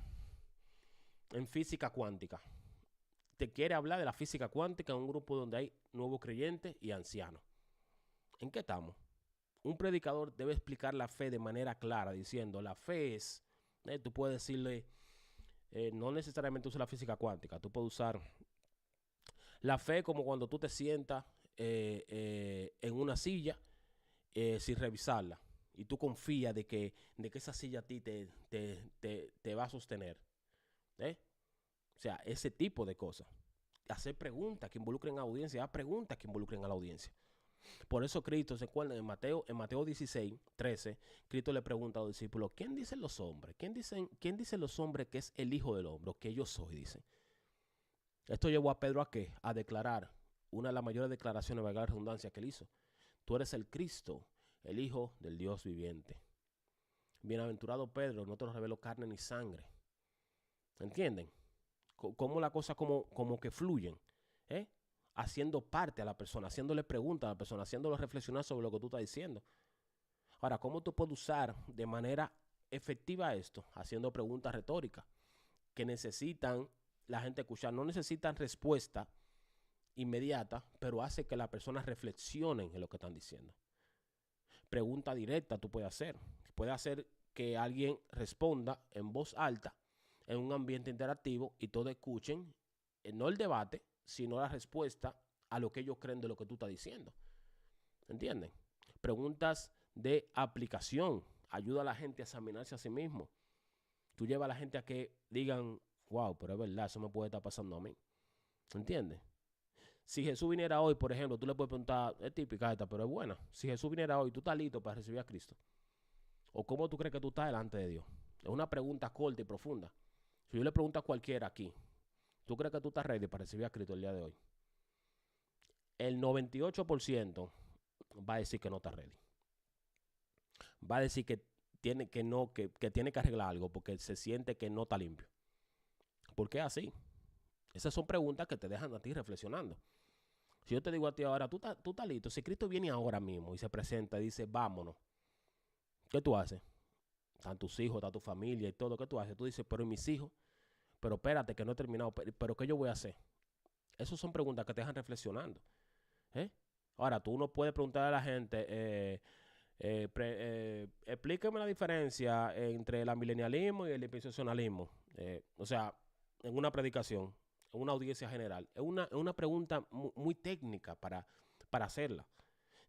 en física cuántica. Te quiere hablar de la física cuántica en un grupo donde hay nuevos creyentes y ancianos. ¿En qué estamos? Un predicador debe explicar la fe de manera clara, diciendo, la fe es, tú puedes decirle, no necesariamente usa la física cuántica, tú puedes usar la fe como cuando tú te sientas en una silla sin revisarla y tú confías de que esa silla a ti te va a sostener. O sea, ese tipo de cosas. Hacer preguntas que involucren a la audiencia, haz preguntas que involucren a la audiencia. Por eso Cristo, ¿se acuerdan? En Mateo 16, 13, Cristo le pregunta a los discípulos, ¿quién dicen los hombres? ¿Quién dicen los hombres que es el Hijo del Hombre? Que yo soy, dicen. Esto llevó a Pedro ¿a qué? A declarar una de las mayores declaraciones, valga la redundancia, que él hizo. Tú eres el Cristo, el Hijo del Dios viviente. Bienaventurado Pedro, no te lo reveló carne ni sangre. ¿Entienden? Cómo las cosas como que fluyen, haciendo parte a la persona, haciéndole preguntas a la persona, haciéndolo reflexionar sobre lo que tú estás diciendo. Ahora, ¿cómo tú puedes usar de manera efectiva esto? Haciendo preguntas retóricas que necesitan la gente escuchar. No necesitan respuesta inmediata, pero hace que las personas reflexionen en lo que están diciendo. Pregunta directa tú puedes hacer. Puedes hacer que alguien responda en voz alta en un ambiente interactivo y todos escuchen, no el debate, sino la respuesta a lo que ellos creen de lo que tú estás diciendo. ¿Entienden? Preguntas de aplicación. Ayuda a la gente a examinarse a sí mismo. Tú llevas a la gente a que digan, wow, pero es verdad, eso me puede estar pasando a mí. ¿Entiendes? Si Jesús viniera hoy, por ejemplo, tú le puedes preguntar, es típica esta, pero es buena. Si Jesús viniera hoy, ¿tú estás listo para recibir a Cristo? ¿O cómo tú crees que tú estás delante de Dios? Es una pregunta corta y profunda. Si yo le pregunto a cualquiera aquí, ¿tú crees que tú estás ready para recibir a Cristo el día de hoy? el 98% va a decir que no está ready. Va a decir que tiene que no, que tiene que arreglar algo porque se siente que no está limpio. ¿Por qué así? Esas son preguntas que te dejan a ti reflexionando. Si yo te digo a ti ahora, tú estás listo, si Cristo viene ahora mismo y se presenta y dice, vámonos, ¿qué tú haces? Están tus hijos, está tu familia y todo, ¿qué tú haces? Tú dices, pero ¿y mis hijos? Pero espérate, que no he terminado, pero ¿qué yo voy a hacer? Esas son preguntas que te dejan reflexionando. ¿Eh? Ahora, tú no puedes preguntar a la gente, explíqueme la diferencia entre el amilenialismo y el dispensacionalismo. O sea, en una predicación, en una audiencia general. Es una pregunta muy técnica para hacerla.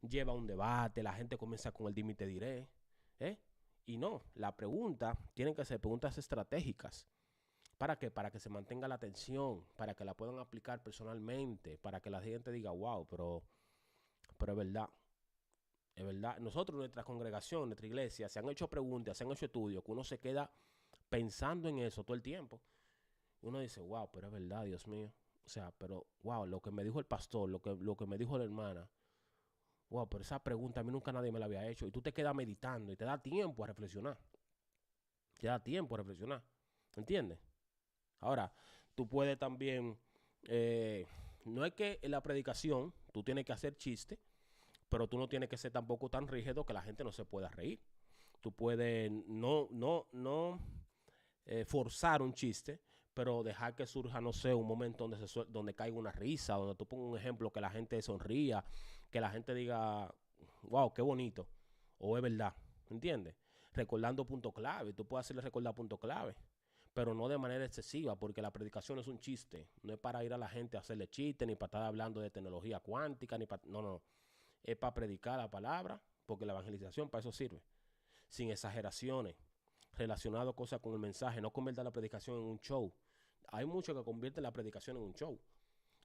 Lleva un debate, la gente comienza con el dime y te diré. ¿Eh? Y no, la pregunta tienen que ser preguntas estratégicas. ¿Para qué? Para que se mantenga la atención, para que la puedan aplicar personalmente, para que la gente diga, wow, pero es verdad. Es verdad, nosotros, nuestra congregación, nuestra iglesia, se han hecho preguntas, se han hecho estudios, que uno se queda pensando en eso todo el tiempo. Y uno dice, wow, pero es verdad, Dios mío. O sea, pero, wow, lo que me dijo el pastor, lo que me dijo la hermana, wow, pero esa pregunta a mí nunca nadie me la había hecho. Y tú te quedas meditando y te da tiempo a reflexionar. Te da tiempo a reflexionar. ¿Entiendes? Ahora, tú puedes también, eh, no es que en la predicación tú tienes que hacer chiste, pero tú no tienes que ser tampoco tan rígido que la gente no se pueda reír. Tú puedes no forzar un chiste, pero dejar que surja, no sé, un momento donde caiga una risa, donde tú pongas un ejemplo que la gente sonría, que la gente diga, wow, qué bonito, o es verdad, ¿entiendes? Recordando puntos clave, tú puedes hacerle recordar puntos clave, pero no de manera excesiva, porque la predicación es un chiste, no es para ir a la gente a hacerle chiste, ni para estar hablando de tecnología cuántica, ni para, no, es para predicar la palabra, porque la evangelización para eso sirve, sin exageraciones, relacionado cosas con el mensaje, no convierta la predicación en un show. Hay muchos que convierten la predicación en un show.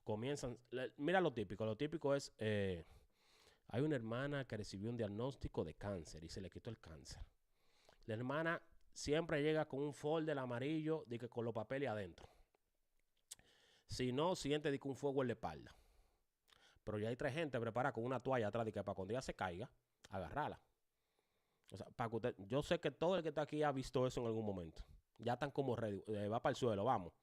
Comienzan, mira lo típico es, hay una hermana que recibió un diagnóstico de cáncer y se le quitó el cáncer. La hermana siempre llega con un folder amarillo de que con los papeles adentro. Si no, siente de que un fuego en la espalda. Pero ya hay tres gente preparada con una toalla atrás de que para cuando ella se caiga, agarrarla. O sea, para que usted, yo sé que todo el que está aquí ha visto eso en algún momento. Ya están como ready, va para el suelo, vamos.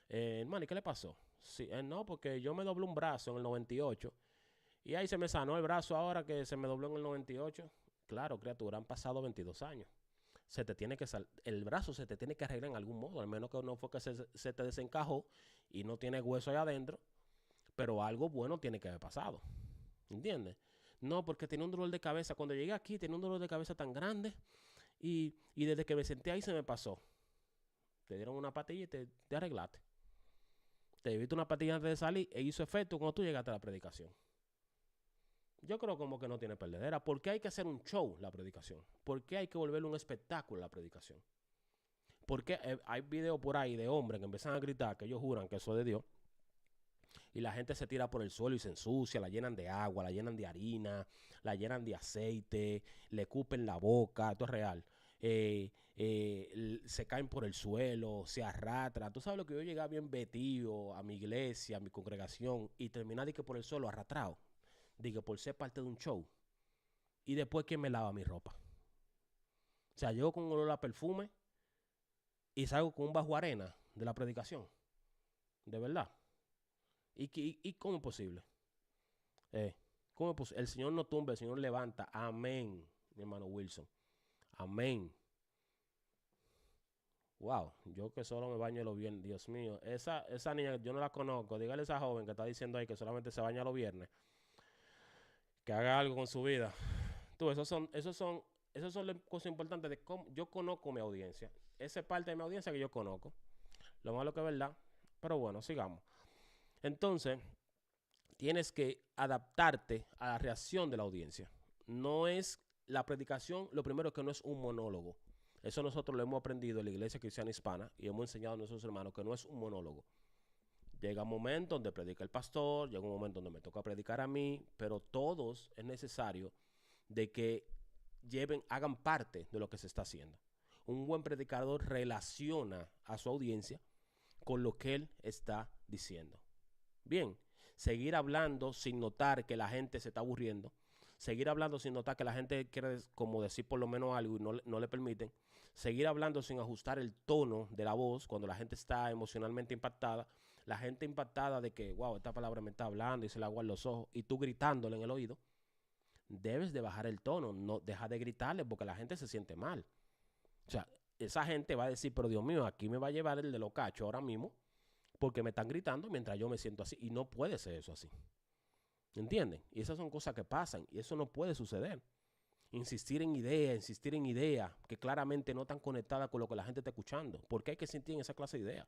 Hermano, ¿y qué le pasó? Sí, no, porque yo me doblé un brazo en el 98 y ahí se me sanó el brazo ahora que se me dobló en el 98. Claro, criatura, han pasado 22 años. Se te tiene que el brazo se te tiene que arreglar en algún modo, al menos que no fue que se te desencajó y no tiene hueso ahí adentro, pero algo bueno tiene que haber pasado. ¿Entiendes? No, porque tenía un dolor de cabeza. Cuando llegué aquí tenía un dolor de cabeza tan grande y desde que me senté ahí se me pasó. Te dieron una patilla y te arreglaste. Te diste una patilla antes de salir e hizo efecto cuando tú llegaste a la predicación. Yo creo como que no tiene perdedera. ¿Por qué hay que hacer un show la predicación? ¿Por qué hay que volverle un espectáculo la predicación? Porque hay videos por ahí de hombres que empiezan a gritar que ellos juran que eso es de Dios y la gente se tira por el suelo y se ensucia, la llenan de agua, la llenan de harina, la llenan de aceite, le cupen la boca, esto es real. Se caen por el suelo, se arrastran. Tú sabes lo que yo llegué bien vestido a mi iglesia, a mi congregación y terminar de que por el suelo arrastrado, de que por ser parte de un show. Y después, ¿quién me lava mi ropa? O sea, llego con un olor a perfume y salgo con un bajo arena de la predicación. De verdad. ¿Y cómo es posible? ¿Cómo es posible? El Señor no tumba, el Señor levanta. Amén, mi hermano Wilson. Amén. Wow, yo que solo me baño los viernes. Dios mío, esa niña yo no la conozco. Dígale a esa joven que está diciendo ahí que solamente se baña los viernes, que haga algo con su vida. Tú, esos son las cosas importantes de cómo yo conozco mi audiencia. Esa es parte de mi audiencia que yo conozco. Lo malo que es verdad. Pero bueno, sigamos. Entonces, tienes que adaptarte a la reacción de la audiencia. No es la predicación, lo primero es que no es un monólogo. Eso nosotros lo hemos aprendido en la iglesia cristiana hispana y hemos enseñado a nuestros hermanos que no es un monólogo. Llega un momento donde predica el pastor, llega un momento donde me toca predicar a mí, pero todos es necesario de que hagan parte de lo que se está haciendo. Un buen predicador relaciona a su audiencia con lo que él está diciendo. Bien, seguir hablando sin notar que la gente se está aburriendo, seguir hablando sin notar que la gente quiere como decir por lo menos algo y no le permiten, seguir hablando sin ajustar el tono de la voz cuando la gente está emocionalmente impactada, la gente impactada de que, wow, esta palabra me está hablando y se le aguan los ojos y tú gritándole en el oído, debes de bajar el tono, no deja de gritarle porque la gente se siente mal. O sea, esa gente va a decir, pero Dios mío, aquí me va a llevar el de los cachos ahora mismo porque me están gritando mientras yo me siento así. Y no puede ser eso así. ¿Entienden? Y esas son cosas que pasan y eso no puede suceder. Insistir en ideas que claramente no están conectadas con lo que la gente está escuchando. ¿Por qué hay que sentir en esa clase de ideas?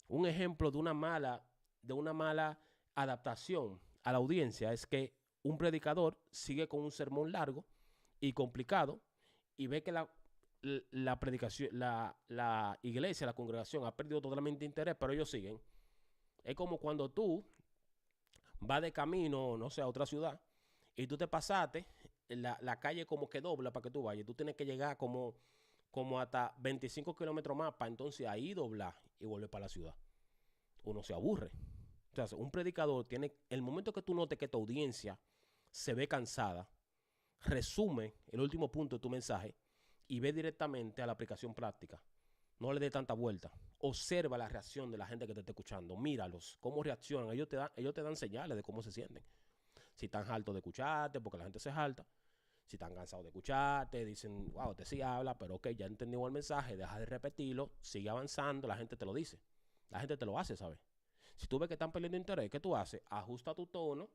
Un ejemplo de una mala adaptación a la audiencia es que un predicador sigue con un sermón largo y complicado y ve que la predicación, la iglesia, la congregación ha perdido totalmente interés, pero ellos siguen. Es como cuando tú vas de camino, no sé, a otra ciudad y tú te pasaste, la calle como que dobla para que tú vayas. Tú tienes que llegar como hasta 25 kilómetros más para entonces ahí doblar y volver para la ciudad. Uno se aburre. O sea, un predicador tiene, el momento que tú notes que tu audiencia se ve cansada, resume el último punto de tu mensaje y ve directamente a la aplicación práctica. No le dé tanta vuelta. Observa la reacción de la gente que te está escuchando. Míralos, cómo reaccionan. Ellos te dan señales de cómo se sienten. Si están hartos de escucharte, porque la gente se harta. Si están cansados de escucharte, dicen, wow, te sí habla, pero ok, ya entendimos el mensaje, deja de repetirlo, sigue avanzando, la gente te lo dice. La gente te lo hace, ¿sabes? Si tú ves que están perdiendo interés, ¿qué tú haces? Ajusta tu tono,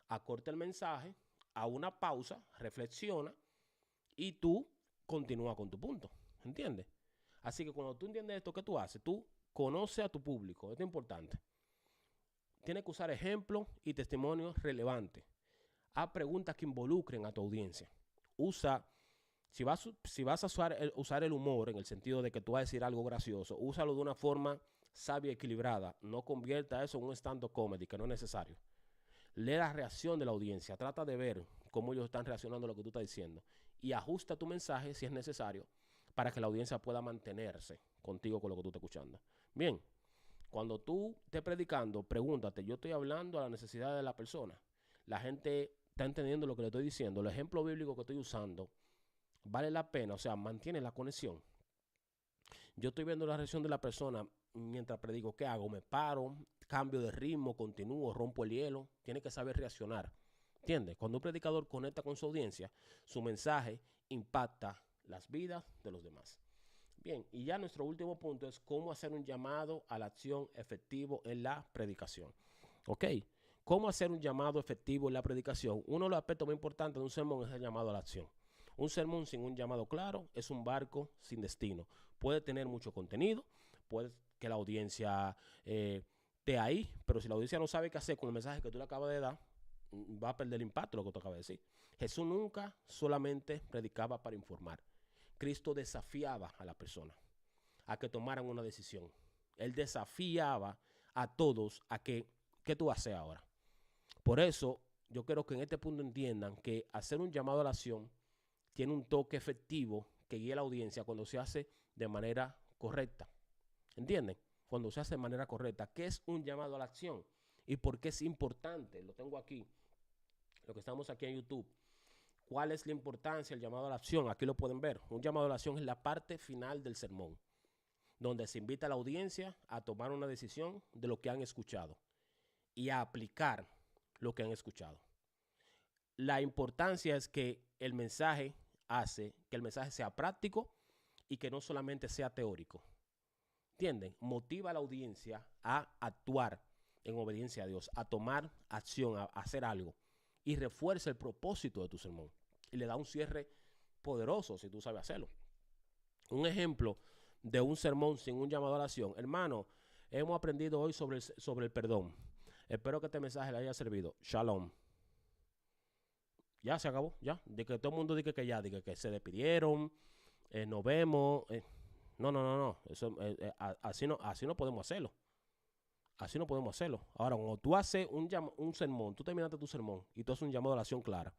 acorta el mensaje, a una pausa, reflexiona y tú continúa con tu punto. ¿Entiendes? Así que cuando tú entiendes esto, ¿qué tú haces? Tú conoces a tu público. Esto es importante. Tienes que usar ejemplos y testimonios relevantes. Haz preguntas que involucren a tu audiencia. Si vas a usar el humor en el sentido de que tú vas a decir algo gracioso, úsalo de una forma sabia y equilibrada. No convierta eso en un stand-up comedy, que no es necesario. Lee la reacción de la audiencia. Trata de ver cómo ellos están reaccionando a lo que tú estás diciendo. Y ajusta tu mensaje si es necesario para que la audiencia pueda mantenerse contigo con lo que tú estás escuchando. Bien, cuando tú estés predicando, pregúntate, yo estoy hablando a la necesidad de la persona. La gente está entendiendo lo que le estoy diciendo. El ejemplo bíblico que estoy usando vale la pena, o sea, mantiene la conexión. Yo estoy viendo la reacción de la persona mientras predico. ¿Qué hago? Me paro, cambio de ritmo, continúo, rompo el hielo. Tiene que saber reaccionar. ¿Entiendes? Cuando un predicador conecta con su audiencia, su mensaje impacta las vidas de los demás. Bien, y ya nuestro último punto es cómo hacer un llamado a la acción efectivo en la predicación. ¿Ok? ¿Cómo hacer un llamado efectivo en la predicación? Uno de los aspectos más importantes de un sermón es el llamado a la acción. Un sermón sin un llamado claro es un barco sin destino. Puede tener mucho contenido, puede que la audiencia esté ahí, pero si la audiencia no sabe qué hacer con el mensaje que tú le acabas de dar, va a perder el impacto de lo que tú acabas de decir. Jesús nunca solamente predicaba para informar. Cristo desafiaba a la persona a que tomaran una decisión. Él desafiaba a todos a que, ¿qué tú haces ahora? Por eso, yo quiero que en este punto entiendan que hacer un llamado a la acción tiene un toque efectivo que guía a la audiencia cuando se hace de manera correcta. ¿Entienden? Cuando se hace de manera correcta. ¿Qué es un llamado a la acción? ¿Y por qué es importante? Lo tengo aquí. Lo que estamos aquí en YouTube. ¿Cuál es la importancia del llamado a la acción? Aquí lo pueden ver. Un llamado a la acción es la parte final del sermón, donde se invita a la audiencia a tomar una decisión de lo que han escuchado y a aplicar lo que han escuchado. La importancia es que el mensaje hace que el mensaje sea práctico y que no solamente sea teórico. ¿Entienden? Motiva a la audiencia a actuar en obediencia a Dios, a tomar acción, a hacer algo y refuerza el propósito de tu sermón y le da un cierre poderoso si tú sabes hacerlo. Un ejemplo de un sermón sin un llamado a la acción. Hermano, hemos aprendido hoy sobre el perdón. Espero que este mensaje le haya servido. Shalom. Ya se acabó, ya. De que todo el mundo diga que ya, diga que se despidieron, nos vemos. No. Eso, así no podemos hacerlo. Así no podemos hacerlo. Ahora, cuando tú haces un sermón, tú terminaste tu sermón y tú haces un llamado a la acción clara.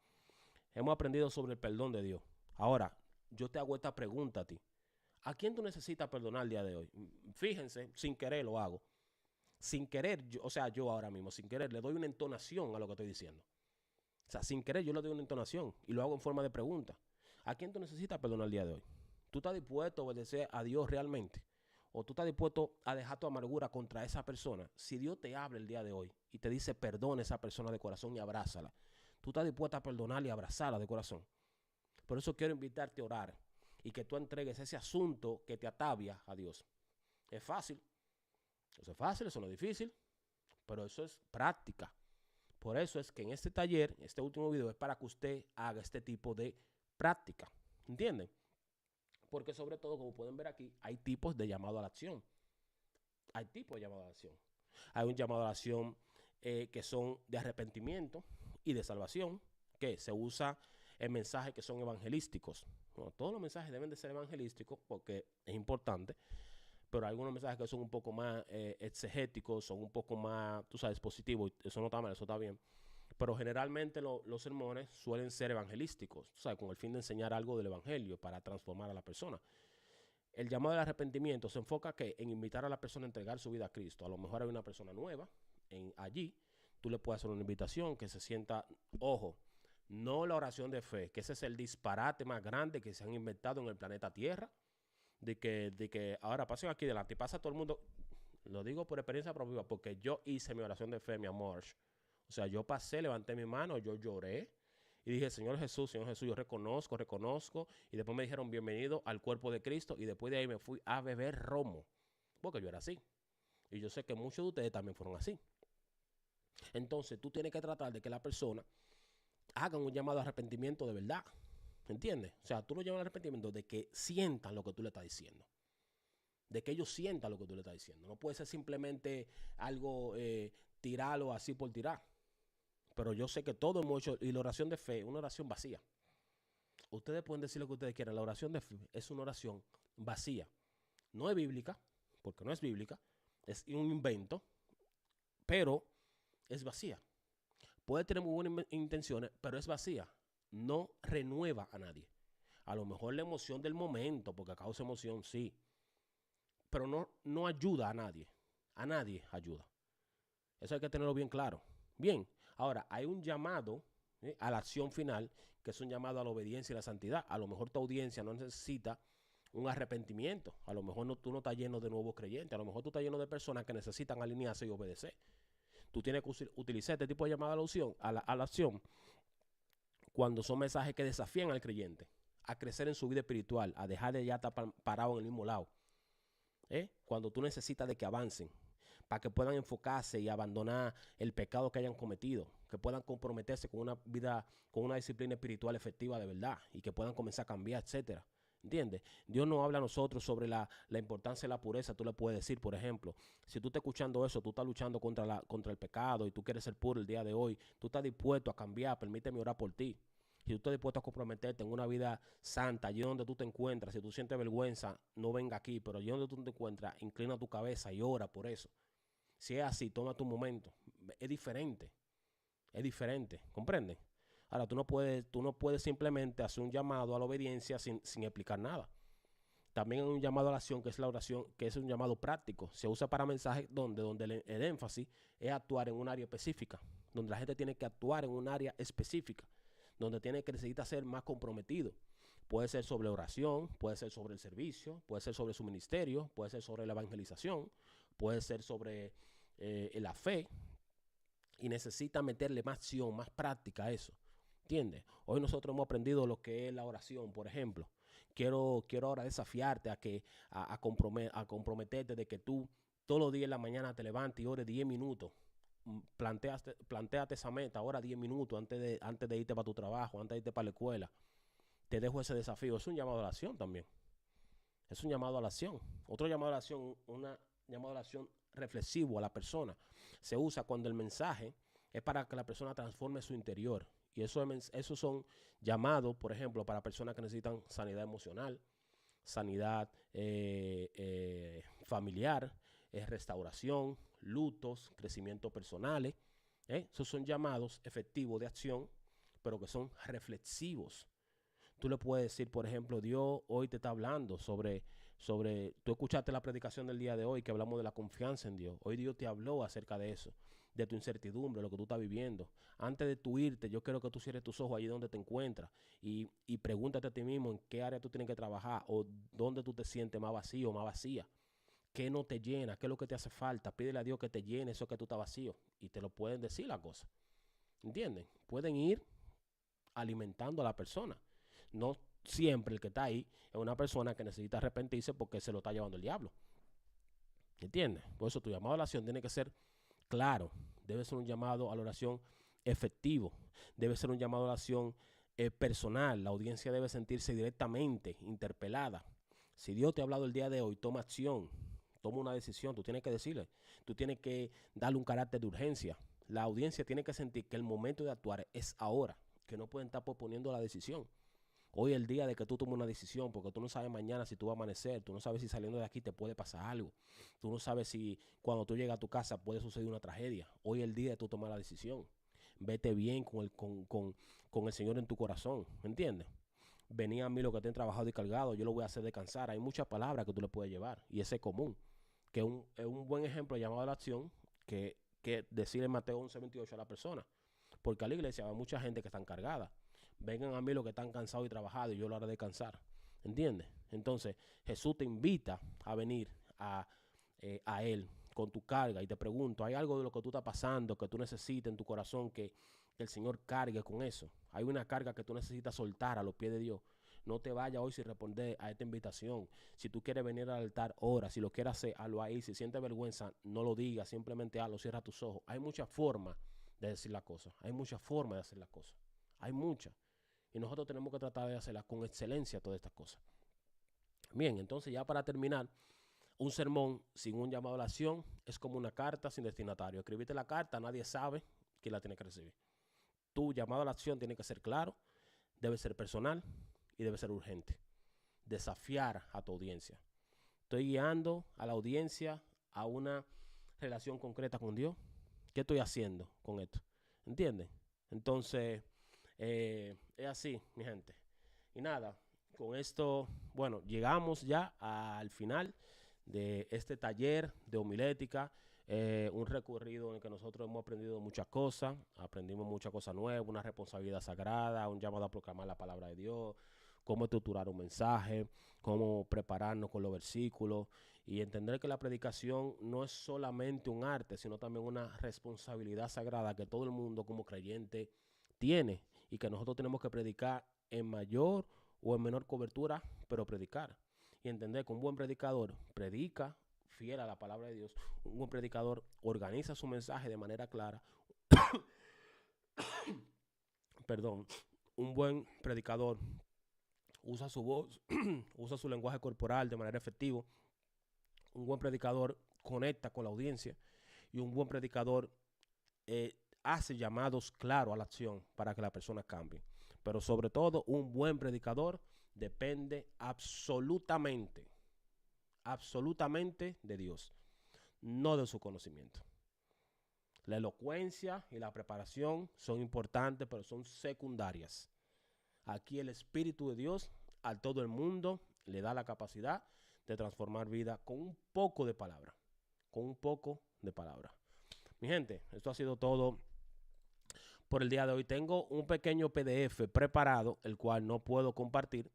Hemos aprendido sobre el perdón de Dios. Ahora, yo te hago esta pregunta a ti. ¿A quién tú necesitas perdonar el día de hoy? Fíjense, sin querer lo hago. sin querer, yo ahora mismo, sin querer, le doy una entonación a lo que estoy diciendo. O sea, sin querer yo le doy una entonación y lo hago en forma de pregunta. ¿A quién tú necesitas perdonar el día de hoy? ¿Tú estás dispuesto a obedecer a Dios realmente? ¿O tú estás dispuesto a dejar tu amargura contra esa persona? Si Dios te habla el día de hoy y te dice perdona a esa persona de corazón y abrázala, tú estás dispuesta a perdonarla y abrazarla de corazón. Por eso quiero invitarte a orar y que tú entregues ese asunto que te atavia a Dios. Es fácil, eso no es difícil, pero eso es práctica. Por eso es que en este taller, este último video, es para que usted haga este tipo de práctica. ¿Entienden? Porque sobre todo, como pueden ver aquí, hay tipos de llamado a la acción. Hay tipos de llamado a la acción. Hay un llamado a la acción que son de arrepentimiento y de salvación, que se usa en mensajes que son evangelísticos. Bueno, todos los mensajes deben de ser evangelísticos porque es importante, pero hay algunos mensajes que son un poco más exegéticos, son un poco más, tú sabes, positivos. Eso no está mal, eso está bien. Pero generalmente los sermones suelen ser evangelísticos, tú sabes, con el fin de enseñar algo del evangelio para transformar a la persona. El llamado al arrepentimiento se enfoca en invitar a la persona a entregar su vida a Cristo. A lo mejor hay una persona nueva allí. Tú le puedes hacer una invitación que se sienta, ojo, no la oración de fe, que ese es el disparate más grande que se han inventado en el planeta Tierra, de que ahora pasen aquí delante y pasa todo el mundo. Lo digo por experiencia propia, porque yo hice mi oración de fe, mi amor. O sea, yo pasé, levanté mi mano, yo lloré y dije, Señor Jesús, yo reconozco. Y después me dijeron, bienvenido al cuerpo de Cristo. Y después de ahí me fui a beber romo, porque yo era así. Y yo sé que muchos de ustedes también fueron así. Entonces, tú tienes que tratar de que la persona haga un llamado a arrepentimiento de verdad. ¿Entiendes? O sea, tú lo llamas al arrepentimiento de que sientan lo que tú le estás diciendo. De que ellos sientan lo que tú le estás diciendo. No puede ser simplemente algo, tirarlo así por tirar. Pero yo sé que todo hemos hecho, y la oración de fe es una oración vacía. Ustedes pueden decir lo que ustedes quieran. La oración de fe es una oración vacía. No es bíblica, porque no es bíblica. Es un invento, pero es vacía. Puede tener muy buenas intenciones, pero es vacía. No renueva a nadie. A lo mejor la emoción del momento, porque causa emoción, sí. Pero no ayuda a nadie. A nadie ayuda. Eso hay que tenerlo bien claro. Bien, ahora hay un llamado a la acción final, que es un llamado a la obediencia y la santidad. A lo mejor tu audiencia no necesita un arrepentimiento. A lo mejor tú no estás lleno de nuevos creyentes. A lo mejor tú estás lleno de personas que necesitan alinearse y obedecer. Tú tienes que utilizar este tipo de llamada a la acción cuando son mensajes que desafían al creyente a crecer en su vida espiritual, a dejar de ya estar parado en el mismo lado. Cuando tú necesitas de que avancen, para que puedan enfocarse y abandonar el pecado que hayan cometido, que puedan comprometerse con una vida, con una disciplina espiritual efectiva de verdad y que puedan comenzar a cambiar, etcétera. ¿Entiendes? Dios nos habla a nosotros sobre la importancia de la pureza. Tú le puedes decir, por ejemplo, si tú estás escuchando eso, tú estás luchando contra el pecado y tú quieres ser puro el día de hoy, tú estás dispuesto a cambiar, permíteme orar por ti. Si tú estás dispuesto a comprometerte en una vida santa, allí donde tú te encuentras, si tú sientes vergüenza, no venga aquí, pero allí donde tú te encuentras, inclina tu cabeza y ora por eso. Si es así, toma tu momento. Es diferente, ¿comprenden? Ahora, tú no puedes simplemente hacer un llamado a la obediencia sin explicar nada. También hay un llamado a la acción, que es la oración, que es un llamado práctico. Se usa para mensajes donde el énfasis es actuar en un área específica, donde la gente tiene que actuar en un área específica, donde necesita ser más comprometido. Puede ser sobre oración, puede ser sobre el servicio, puede ser sobre su ministerio, puede ser sobre la evangelización, puede ser sobre la fe, y necesita meterle más acción, más práctica a eso. ¿Entiendes? Hoy nosotros hemos aprendido lo que es la oración, por ejemplo. Quiero ahora desafiarte a comprometerte de que tú todos los días en la mañana te levantes y ores 10 minutos. Plantéate esa meta, ahora 10 minutos antes de irte para tu trabajo, antes de irte para la escuela. Te dejo ese desafío. Es un llamado a la acción también. Es un llamado a la acción. Otro llamado a la acción, una llamado a la acción reflexivo a la persona. Se usa cuando el mensaje es para que la persona transforme su interior. Y esos son llamados, por ejemplo, para personas que necesitan sanidad emocional, sanidad familiar, restauración, lutos, crecimiento personales. Esos son llamados efectivos de acción, pero que son reflexivos. Tú le puedes decir, por ejemplo, Dios hoy te está hablando tú escuchaste la predicación del día de hoy que hablamos de la confianza en Dios. Hoy Dios te habló acerca de eso, de tu incertidumbre, lo que tú estás viviendo. Antes de tú irte, yo quiero que tú cierres tus ojos allí donde te encuentras y pregúntate a ti mismo en qué área tú tienes que trabajar o dónde tú te sientes más vacío o más vacía. ¿Qué no te llena? ¿Qué es lo que te hace falta? Pídele a Dios que te llene eso que tú estás vacío. Y te lo pueden decir la cosa. ¿Entienden? Pueden ir alimentando a la persona. No siempre el que está ahí es una persona que necesita arrepentirse porque se lo está llevando el diablo. ¿Entiendes? Por eso tu llamado a la oración tiene que ser claro. Debe ser un llamado a la oración efectivo. Debe ser un llamado a la oración personal. La audiencia debe sentirse directamente interpelada. Si Dios te ha hablado el día de hoy, toma acción. Toma una decisión. Tú tienes que decirle. Tú tienes que darle un carácter de urgencia. La audiencia tiene que sentir que el momento de actuar es ahora. Que no pueden estar posponiendo la decisión. Hoy es el día de que tú tomes una decisión, porque tú no sabes mañana si tú vas a amanecer, tú no sabes si saliendo de aquí te puede pasar algo, tú no sabes si cuando tú llegas a tu casa puede suceder una tragedia. Hoy es el día de tú tomar la decisión. Vete bien con el Señor en tu corazón, ¿me entiendes? Venía a mí lo que te han trabajado y cargado, yo lo voy a hacer descansar. Hay muchas palabras que tú le puedes llevar y ese es común, que es un buen ejemplo de llamado a la acción que decir en Mateo 11:28 a la persona, porque a la iglesia hay mucha gente que está cargada. Vengan a mí los que están cansados y trabajados y yo lo haré descansar. ¿Entiendes? Entonces, Jesús te invita a venir a Él con tu carga y te pregunto, ¿hay algo de lo que tú estás pasando que tú necesites en tu corazón que el Señor cargue con eso? Hay una carga que tú necesitas soltar a los pies de Dios. No te vayas hoy sin responder a esta invitación. Si tú quieres venir al altar, ora. Si lo quieres hacer, hazlo ahí. Si sientes vergüenza, no lo digas. Simplemente hazlo, cierra tus ojos. Hay muchas formas de decir las cosas. Hay muchas formas de hacer las cosas. Hay muchas. Y nosotros tenemos que tratar de hacerlas con excelencia todas estas cosas. Bien, entonces ya para terminar, un sermón sin un llamado a la acción es como una carta sin destinatario. Escribiste la carta, nadie sabe quién la tiene que recibir. Tu llamado a la acción tiene que ser claro, debe ser personal y debe ser urgente. Desafiar a tu audiencia. Estoy guiando a la audiencia a una relación concreta con Dios. ¿Qué estoy haciendo con esto? ¿Entienden? Entonces, es así, mi gente. Y nada, con esto, bueno, llegamos ya al final de este taller de homilética, un recorrido en el que nosotros hemos aprendido muchas cosas, aprendimos muchas cosas nuevas, una responsabilidad sagrada, un llamado a proclamar la palabra de Dios, cómo estructurar un mensaje, cómo prepararnos con los versículos y entender que la predicación no es solamente un arte, sino también una responsabilidad sagrada que todo el mundo como creyente tiene y que nosotros tenemos que predicar en mayor o en menor cobertura, pero predicar. Y entender que un buen predicador predica fiel a la palabra de Dios. Un buen predicador organiza su mensaje de manera clara. Perdón. Un buen predicador usa su voz, usa su lenguaje corporal de manera efectiva. Un buen predicador conecta con la audiencia. Y un buen predicador hace llamados claros a la acción para que la persona cambie. Pero sobre todo, un buen predicador depende absolutamente de Dios, no de su conocimiento. La elocuencia y la preparación son importantes, pero son secundarias. Aquí el Espíritu de Dios a todo el mundo le da la capacidad de transformar vida con un poco de palabra. Con un poco de palabra. Mi gente, esto ha sido todo por el día de hoy. Tengo un pequeño PDF preparado, el cual no puedo compartir,